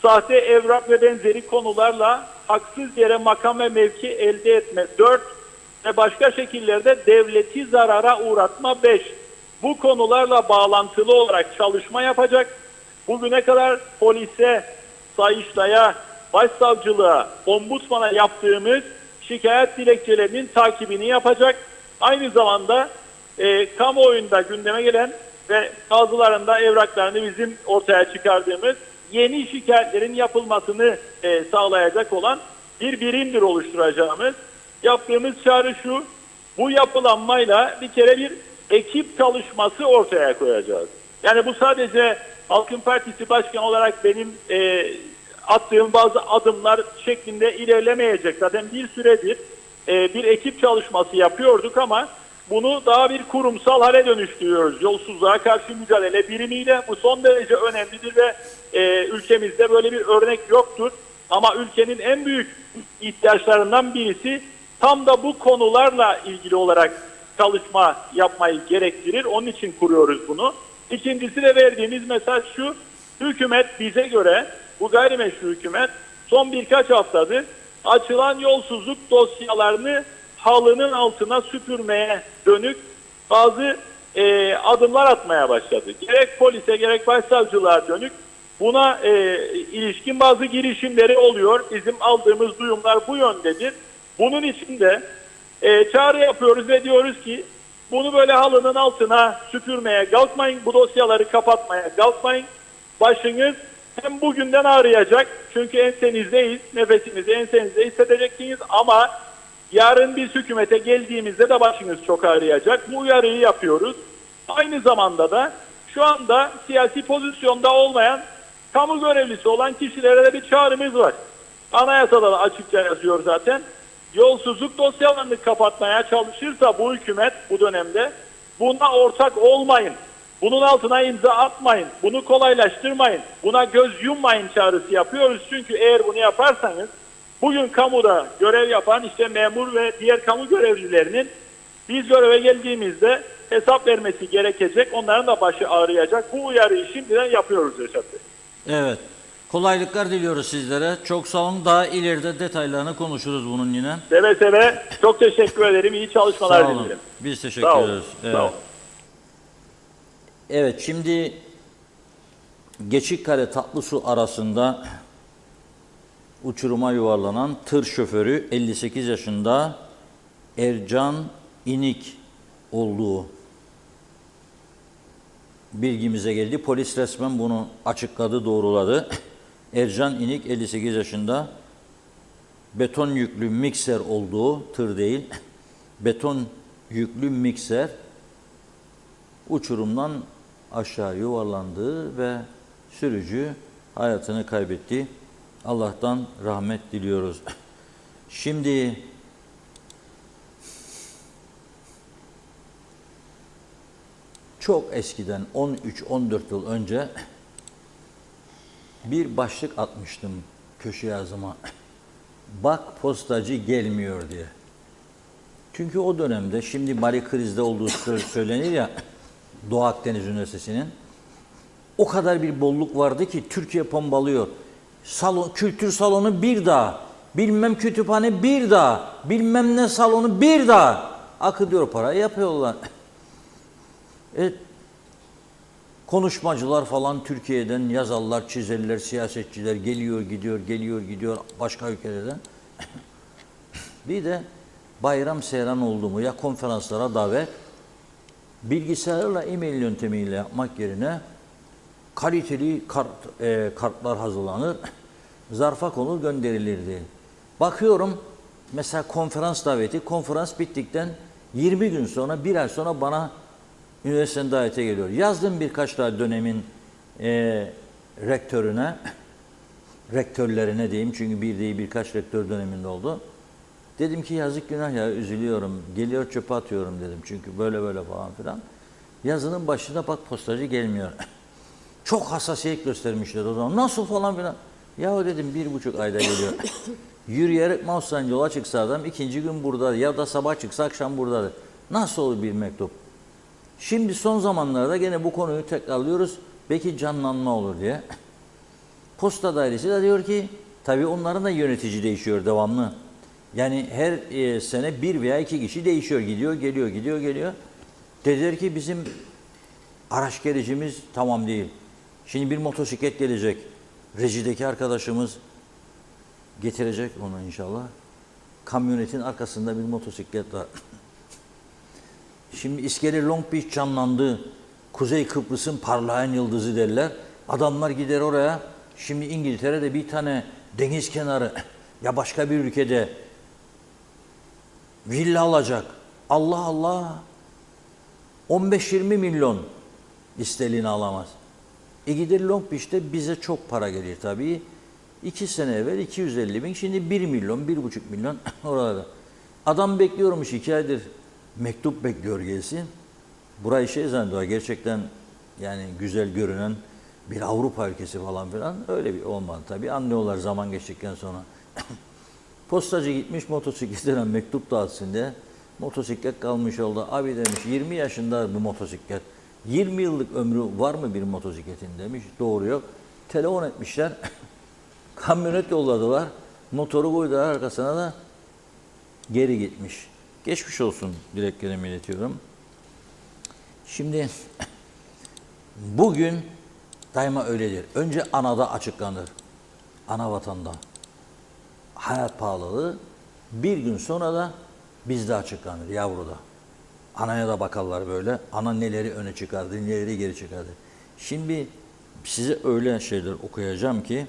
sahte evrak ve benzeri konularla haksız yere makam ve mevki elde etme 4 ve başka şekillerde devleti zarara uğratma 5. Bu konularla bağlantılı olarak çalışma yapacak. Bugüne kadar polise, Sayıştay'a, Başsavcılığa, Ombudsman'a yaptığımız şikayet dilekçelerinin takibini yapacak. Aynı zamanda kamuoyunda gündeme gelen ve bazılarında evraklarını bizim ortaya çıkardığımız yeni şikayetlerin yapılmasını sağlayacak olan bir birimdir oluşturacağımız. Yaptığımız çağrı şu: bu yapılanmayla bir kere bir ekip çalışması ortaya koyacağız. Yani bu sadece Halkın Partisi Başkanı olarak benim attığım bazı adımlar şeklinde ilerlemeyecek. Zaten bir süredir bir ekip çalışması yapıyorduk ama bunu daha bir kurumsal hale dönüştürüyoruz. Yolsuzluğa karşı mücadele birimiyle. Bu son derece önemlidir ve ülkemizde böyle bir örnek yoktur. Ama ülkenin en büyük ihtiyaçlarından birisi tam da bu konularla ilgili olarak çalışma yapmayı gerektirir. Onun için kuruyoruz bunu. İkincisi de verdiğimiz mesaj şu: hükümet bize göre, bu gayrimeşru hükümet son birkaç haftadır açılan yolsuzluk dosyalarını halının altına süpürmeye dönük bazı adımlar atmaya başladı. Gerek polise gerek başsavcılığa dönük buna ilişkin bazı girişimleri oluyor. Bizim aldığımız duyumlar bu yöndedir. Bunun için de çağrı yapıyoruz ve diyoruz ki bunu böyle halının altına süpürmeye kalkmayın. Bu dosyaları kapatmaya kalkmayın. Başınız hem bugünden ağrıyacak çünkü ensenizdeyiz. Nefesinizi ensenizde hissedeceksiniz ama yarın biz hükümete geldiğimizde de başınız çok ağrıyacak. Bu uyarıyı yapıyoruz. Aynı zamanda da şu anda siyasi pozisyonda olmayan, kamu görevlisi olan kişilere de bir çağrımız var. Anayasada da açıkça yazıyor zaten. Yolsuzluk dosyalarını kapatmaya çalışırsa bu hükümet bu dönemde buna ortak olmayın. Bunun altına imza atmayın. Bunu kolaylaştırmayın. Buna göz yummayın çağrısı yapıyoruz. Çünkü eğer bunu yaparsanız bugün kamuda görev yapan işte memur ve diğer kamu görevlilerinin biz göreve geldiğimizde hesap vermesi gerekecek. Onların da başı ağrıyacak. Bu uyarıyı şimdiden yapıyoruz Reşat Bey. Evet. Kolaylıklar diliyoruz sizlere. Çok sağ olun. Daha ileride detaylarını konuşuruz bunun yine. Seve seve. Çok teşekkür ederim. İyi çalışmalar Sağ olun. dilerim. Biz teşekkür Sağ olun. ederiz. Evet. Sağ olun. Evet, şimdi Geçikkale Tatlısu arasında uçuruma yuvarlanan tır şoförü 58 yaşında Ercan İnik olduğu bilgimize geldi. Polis resmen bunu açıkladı, doğruladı. Ercan İnik 58 yaşında, beton yüklü mikser olduğu, tır değil, beton yüklü mikser uçurumdan aşağı yuvarlandı ve sürücü hayatını kaybetti. Allah'tan rahmet diliyoruz. Şimdi çok eskiden 13-14 yıl önce bir başlık atmıştım köşe yazıma. Bak postacı gelmiyor diye. Çünkü o dönemde şimdi Mali krizde olduğu söylenir ya, Doğu Akdeniz Üniversitesi'nin o kadar bir bolluk vardı ki Türkiye pombalıyor. Salon, kültür salonu bir daha, bilmem kütüphane bir daha, bilmem ne salonu bir daha. Akı diyor parayı yapıyorlar. Konuşmacılar falan Türkiye'den yazarlar, çizerler, siyasetçiler geliyor gidiyor başka ülkelerden. Bir de bayram seyran oldu mu ya konferanslara davet, bilgisayarla e-mail yöntemiyle yapmak yerine kaliteli kartlar hazırlanır, zarfa konur gönderilirdi. Bakıyorum mesela konferans daveti, konferans bittikten 20 gün sonra, bir ay sonra bana üniversitenin davete geliyor. Yazdım birkaç daha dönemin rektörlerine diyeyim çünkü bir değil birkaç rektör döneminde oldu. Dedim ki yazık günah ya, üzülüyorum, geliyor çöpe atıyorum dedim çünkü böyle falan filan. Yazının başında bak postacı gelmiyor. Çok hassasiyet göstermişler o zaman. Nasıl falan filan. Yahu dedim 1,5 ayda geliyor. Yürüyerek Maus'tan yola çıksa adam ikinci gün burada ya da sabah çıksa akşam buradadır. Nasıl olur bir mektup? Şimdi son zamanlarda gene bu konuyu tekrarlıyoruz. Belki canlanma olur diye. Posta dairesi de diyor ki, tabii onların da yönetici değişiyor devamlı. Yani her sene bir veya iki kişi değişiyor, gidiyor, geliyor, gidiyor, geliyor. Dediler ki bizim araç gericimiz tamam değil. Şimdi bir motosiklet gelecek. Rejideki arkadaşımız getirecek onu inşallah. Kamyonetin arkasında bir motosiklet var. Şimdi İskele Long Beach canlandı. Kuzey Kıbrıs'ın parlayan yıldızı derler. Adamlar gider oraya. Şimdi İngiltere'de bir tane deniz kenarı ya başka bir ülkede villa alacak. Allah Allah. 15-20 milyon istediğini alamaz. Gider Long Beach'te bize çok para gelir tabii. 2 sene evvel 250 bin, şimdi 1 milyon, 1,5 milyon orada. Adam bekliyormuş 2 aydır. Mektup bekliyor gelsin. Burayı şey zannediyor gerçekten yani güzel görünen bir Avrupa ülkesi falan filan. Öyle bir olmadı tabii. Anlıyorlar zaman geçtikten sonra. Postacı gitmiş motosikletine mektup dağıtsın diye. Motosiklet kalmış yolda. Abi demiş 20 yaşında bu motosiklet. 20 yıllık ömrü var mı bir motosikletin demiş. Doğru yok. Telefon etmişler. Kamyonet yolladılar. Motoru koydular arkasına da geri gitmiş. Geçmiş olsun dileklerimi iletiyorum. Şimdi bugün daima öyledir. Önce anada açıklanır. Ana vatanda. Hayat pahalılığı bir gün sonra da bizde açıklanır yavruda. Anaya da bakarlar böyle. Ana neleri öne çıkardı, neleri geri çıkardı. Şimdi size öyle şeyler okuyacağım ki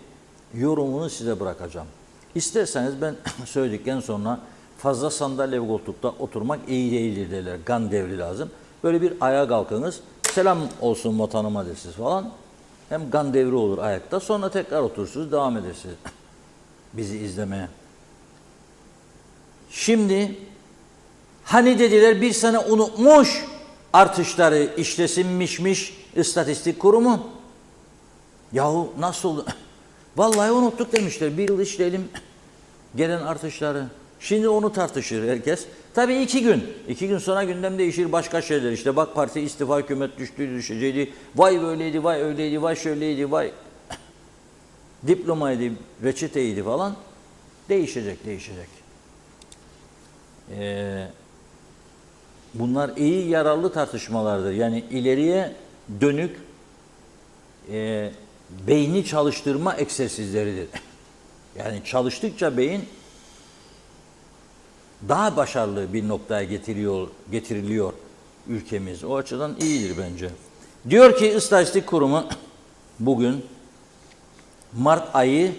yorumunu size bırakacağım. İsterseniz ben söyledikten sonra fazla sandalye ve koltukta oturmak iyi değildir derler. Kan devri lazım. Böyle bir ayağa kalkınız. Selam olsun vatanıma dersiniz falan. Hem kan devri olur ayakta. Sonra tekrar oturursunuz, devam edersiniz. Bizi izlemeye. Şimdi hani dediler bir sene unutmuş artışları işlesinmişmiş istatistik kurumu. Yahu nasıl oldu? Vallahi unuttuk demişler. Bir yıl işleyelim gelen artışları. Şimdi onu tartışır herkes. Tabii 2 gün. 2 gün sonra gündem değişir başka şeyler. İşte bak parti istifa, hükümet düşecekti. Vay böyleydi, vay öyleydi, vay şöyleydi, vay diplomaydı, reçeteydi falan. Değişecek. Bunlar iyi yararlı tartışmalardır. Yani ileriye dönük beyni çalıştırma egzersizleridir. Yani çalıştıkça beyin daha başarılı bir noktaya getiriliyor ülkemiz. O açıdan iyidir bence. Diyor ki İstatistik Kurumu bugün Mart ayı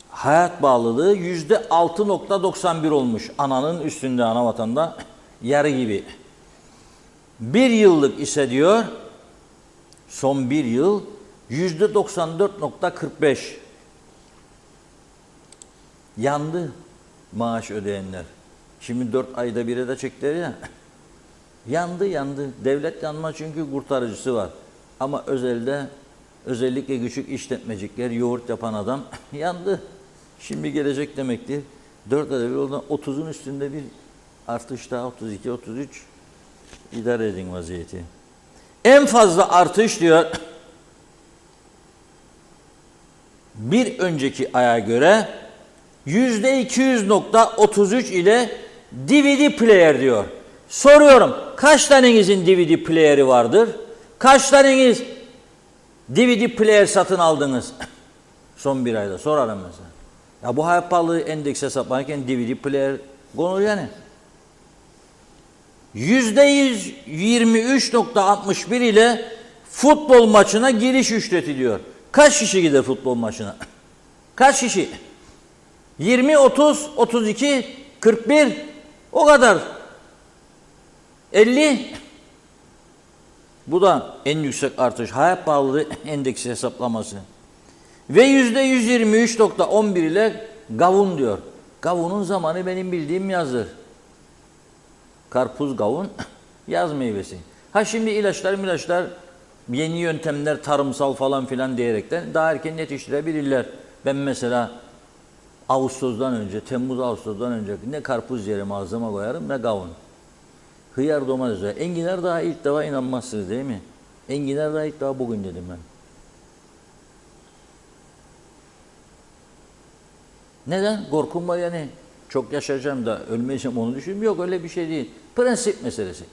hayat bağlılığı %6.91 olmuş. Ananın üstünde, ana vatanda yarı gibi. Bir yıllık ise diyor son bir yıl %94.45. Yandı maaş ödeyenler. Şimdi 4 ayda bire de çektiler ya. Yandı. Devlet yanma çünkü kurtarıcısı var. Ama özelde özellikle küçük işletmecikler, yoğurt yapan adam yandı. Şimdi gelecek demektir. 4 ayda bir oldu. 30'un üstünde bir artış daha 32, 33 idare edin vaziyeti. En fazla artış diyor bir önceki aya göre %200.33 ile DVD player diyor. Soruyorum, kaç tanenizin DVD player'i vardır? Kaç taneniz DVD player satın aldınız? Son bir ayda sorarım mesela. Ya bu hayat pahalılığı endeks hesaplarken DVD player konur yani. %123.61 ile futbol maçına giriş ücreti diyor. Kaç kişi gider futbol maçına? Kaç kişi? 20, 30, 32, 41 o kadar. 50. Bu da en yüksek artış. Hayat pahalılığı endeksi hesaplaması. Ve %123.11 ile gavun diyor. Gavunun zamanı benim bildiğim yazdır. Karpuz, gavun, yaz meyvesi. Ha şimdi ilaçlar, yeni yöntemler, tarımsal falan filan diyerekten daha erken yetiştirebilirler. Ben mesela Ağustos'tan önce, Temmuz-Ağustos'tan önce ne karpuz yerim ağzıma koyarım ne gavun. Hıyar domates var. Enginar daha ilk defa inanmazsınız değil mi? Enginar daha ilk defa bugün dedim ben. Neden? Korkum var yani. Çok yaşayacağım da ölmeyeceğim onu düşünüyorum. Yok öyle bir şey değil. Prensip meselesi.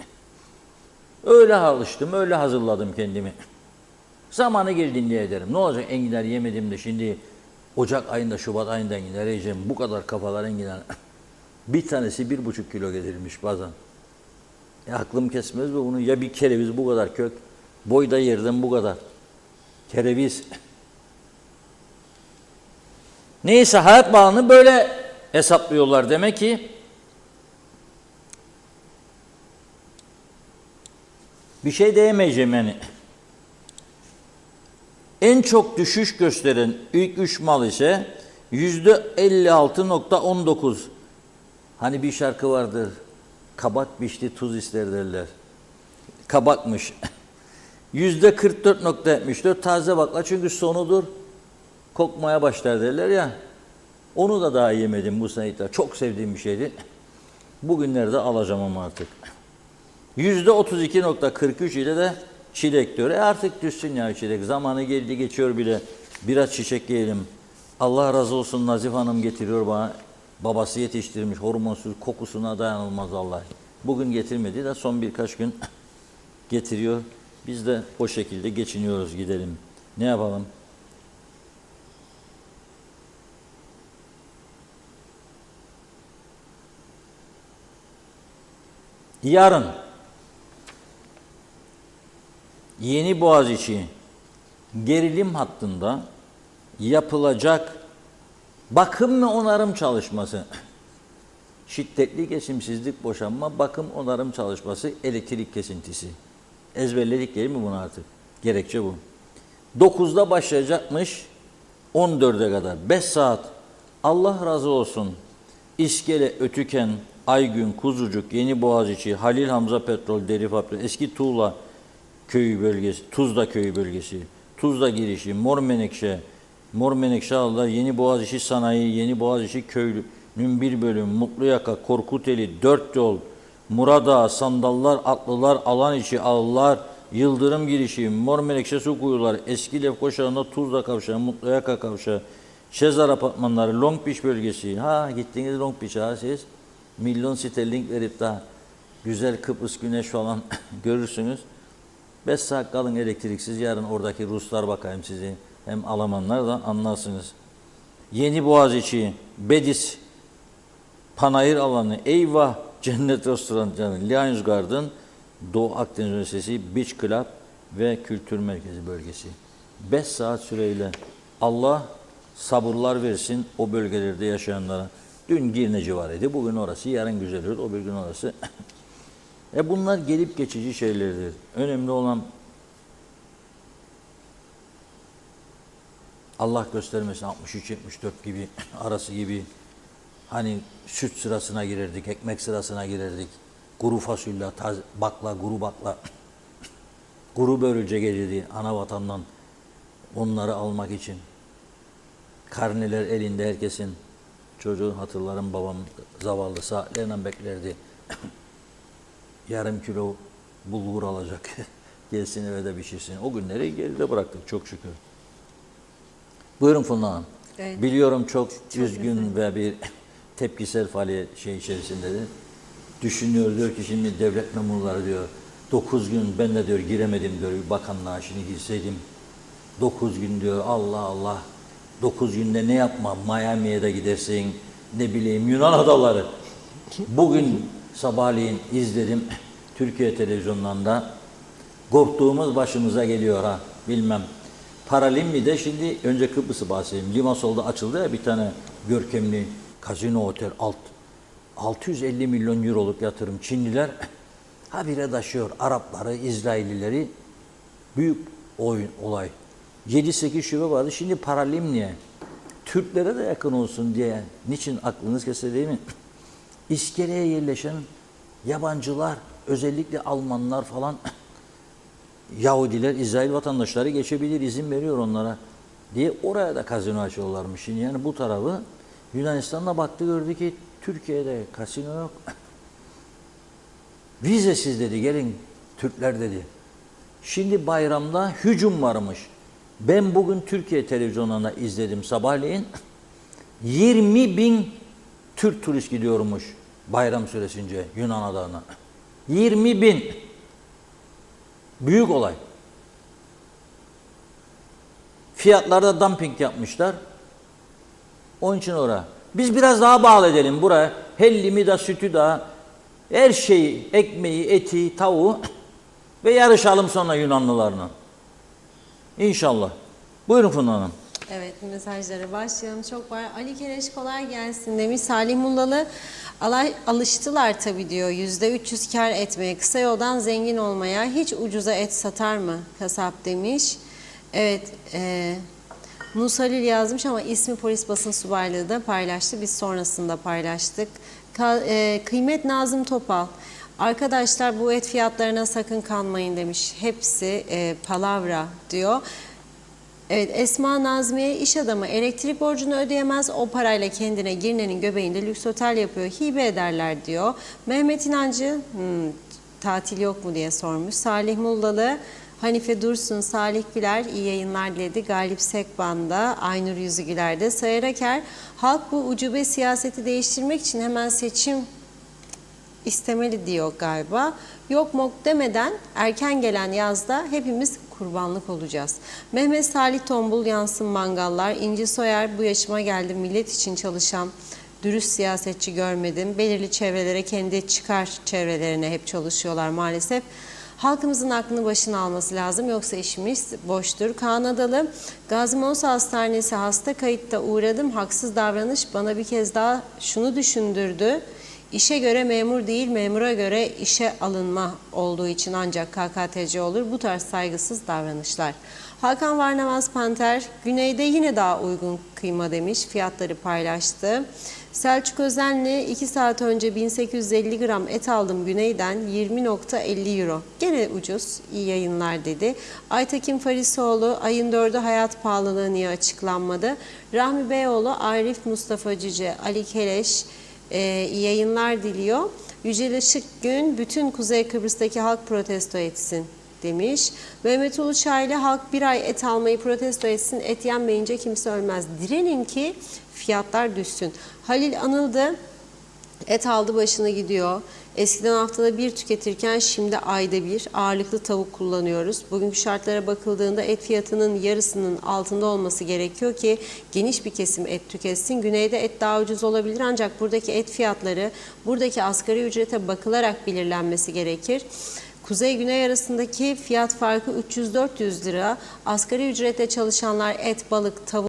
Öyle alıştım, öyle hazırladım kendimi. Zamanı geldiğinde ederim. Ne olacak enginar yemedim de şimdi Ocak ayında, Şubat ayında enginar yiyeceğim. Bu kadar kafalar enginar. Bir tanesi 1,5 kilo getirilmiş bazen. Aklım kesmez mi bunu? Ya bir kereviz bu kadar kök, boyda yerden bu kadar. Kereviz. Neyse hayat bağını böyle hesaplıyorlar demek ki. Bir şey diyemeyeceğim yani. En çok düşüş gösteren ilk 3 mal ise %56,19. Hani bir şarkı vardır. Kabak pişti tuz ister derler. Kabakmış. %44,74 taze bakla çünkü sonudur. Kokmaya başlar derler ya. Onu da daha yemedim bu sene. Çok sevdiğim bir şeydi. Bugünlerde alacağım ama artık. %32,43 ile de çilek diyor. Artık düşsün ya çilek. Zamanı geldi geçiyor bile. Biraz çiçek yiyelim. Allah razı olsun Nazif Hanım getiriyor bana. Babası yetiştirmiş hormonsuz kokusuna dayanılmaz Allah. Bugün getirmedi de son birkaç gün getiriyor. Biz de o şekilde geçiniyoruz gidelim. Ne yapalım? Yarın Yeni Boğaziçi gerilim hattında yapılacak bakım ve onarım çalışması, şiddetli geçimsizlik, boşanma, bakım, onarım çalışması, elektrik kesintisi. Ezberledik değil mi bunu artık? Gerekçe bu. 9'da başlayacakmış, 14'e kadar. 5 saat. Allah razı olsun. İskele, Ötüken, Aygün, Kuzucuk, Yeni Boğaziçi, Halil Hamza Petrol, Deri Fabrikası, Eski Tuğla Köyü bölgesi, Tuzla Köyü bölgesi, Tuzla girişi, Mor Menekşe Ağlar, Yeni Boğaziçi Sanayi, Yeni Boğaziçi Köyü'nün bir bölüm, Mutluyaka, Korkuteli, Dört Yol, Muradağa, Sandallar, Atlılar, Alan içi, Ağlar, Yıldırım girişi, Mor Menekşe Su Kuyuları, Eski Lefkoşa'nda Tuzla Kavşağı, Mutluyaka Kavşağı, Şezar Apartmanları, Long Beach bölgesi. Ha gittiniz Long Beach'e ha siz. Milyon sterling verip daha güzel Kıbrıs güneş falan görürsünüz. 5 saat kalın elektriksiz. Yarın oradaki Ruslar bakayım sizi. Hem Almanlar da anlarsınız. Yeni Boğaziçi, Bedis, Panayır alanı, Eyvah, Cennet Restoranı, Lions Garden, Doğu Akdeniz Üniversitesi, Beach Club ve Kültür Merkezi bölgesi. 5 saat süreyle Allah sabırlar versin o bölgelerde yaşayanlara. Dün Girne civarıydı, bugün orası, yarın Güzelören, o bir gün orası. Bunlar gelip geçici şeylerdir. Önemli olan Allah göstermesin 63-74 gibi arası gibi hani süt sırasına girerdik, ekmek sırasına girerdik. Kuru fasulye, bakla, kuru bakla. Kuru börülce gelirdi ana vatandan onları almak için. Karneler elinde herkesin. Çocuğu hatırlarım babam zavallı saatlerle beklerdi. Yarım kilo bulgur alacak. Gelsin eve de pişirsin. O günleri geride bıraktık çok şükür. Buyurun Funda Hanım. Evet. Biliyorum çok üzgün ve bir tepkisel faaliyet içerisindedir. Düşünüyor diyor ki şimdi devlet memurları diyor 9 gün ben de diyor giremedim diyor bakanlığa şimdi girseydim. 9 gün diyor Allah Allah. 9 günde ne yapma Miami'ye de gidersin ne bileyim Yunan adaları. Bugün sabahleyin izledim Türkiye televizyonlarında korktuğumuz başımıza geliyor ha bilmem. Paralimli'de şimdi önce Kıbrıs'ı bahsedeyim. Limasol'da açıldı ya bir tane görkemli kazino otel 650 milyon euroluk yatırım. Çinliler habire taşıyor Arapları, İsraillileri büyük olay. 7-8 şube vardı. Şimdi Paralimni'ye Türklere de yakın olsun diye niçin aklınız kese değil mi? İskele'ye yerleşen yabancılar, özellikle Almanlar falan, Yahudiler, İsrail vatandaşları geçebilir, izin veriyor onlara diye oraya da kazino açıyorlarmış. Şimdi yani bu tarafı Yunanistan'da baktı gördü ki Türkiye'de kasino yok. Vizesiz dedi, gelin Türkler dedi. Şimdi bayramda hücum varmış. Ben bugün Türkiye televizyonlarında izledim sabahleyin. 20.000 Türk turist gidiyormuş bayram süresince Yunan adalarına. 20.000. Büyük olay. Fiyatlarda dumping yapmışlar. Onun için oraya. Biz biraz daha bağlı edelim buraya. Hellimi de, sütü de, her şeyi, ekmeği, eti, tavuğu ve yarışalım sonra Yunanlılarla. İnşallah. Buyurun Funda Hanım. Evet, mesajlara başlayalım. Çok var. Ali Keleş kolay gelsin demiş. Salih Mullalı alıştılar tabii diyor. %300 kar etmeye, kısa yoldan zengin olmaya. Hiç ucuza et satar mı kasap demiş. Evet, Musa Halil yazmış ama ismi polis basın subaylığı da paylaştı. Biz sonrasında paylaştık. Kıymet Nazım Topal. Arkadaşlar bu et fiyatlarına sakın kanmayın demiş. Hepsi palavra diyor. Evet, Esma Nazmiye iş adamı elektrik borcunu ödeyemez, o parayla kendine Girne'nin göbeğinde lüks otel yapıyor, hibe ederler diyor. Mehmet İnancı tatil yok mu diye sormuş. Salih Mullalı, Hanife Dursun, Salih Güler iyi yayınlar diledi. Galip Sekban'da, Aynur Yüzügüler'de. Sayar Aker, halk bu ucube siyaseti değiştirmek için hemen seçim istemeli diyor galiba. Yok mok demeden erken gelen yazda hepimiz kurbanlık olacağız. Mehmet Salih Tombul, Yansın Mangallar, İnci Soyer, bu yaşıma geldim millet için çalışan dürüst siyasetçi görmedim. Belirli çevrelere, kendi çıkar çevrelerine hep çalışıyorlar maalesef. Halkımızın aklını başına alması lazım yoksa işimiz boştur. Kaan Adalı, Gazi Monsa Hastanesi hasta kayıtta uğradım. Haksız davranış bana bir kez daha şunu düşündürdü. İşe göre memur değil, memura göre işe alınma olduğu için ancak KKTC olur. Bu tarz saygısız davranışlar. Hakan Varnamaz Panter, güneyde yine daha uygun kıyma demiş, fiyatları paylaştı. Selçuk Özenli, 2 saat önce 1850 gram et aldım güneyden, 20.50 euro. Gene ucuz, iyi yayınlar dedi. Aytekin Farisoğlu, ayın 4'ü hayat pahalılığı niye açıklanmadı? Rahmi Beyoğlu, Arif Mustafa Cüce, Ali Keleş, iyi yayınlar diliyor. Yücel Işıkgün, bütün Kuzey Kıbrıs'taki halk protesto etsin demiş. Mehmet Uluçaylı, halk bir ay et almayı protesto etsin, et yenmeyince kimse ölmez. Direnin ki fiyatlar düşsün. Halil Anıldı, et aldı başına gidiyor. Eskiden haftada bir tüketirken şimdi ayda bir ağırlıklı tavuk kullanıyoruz. Bugünkü şartlara bakıldığında et fiyatının yarısının altında olması gerekiyor ki geniş bir kesim et tüketsin. Güneyde et daha ucuz olabilir ancak buradaki et fiyatları buradaki asgari ücrete bakılarak belirlenmesi gerekir. Kuzey-güney arasındaki fiyat farkı 300-400 lira. Asgari ücretle çalışanlar et, balık, tavuk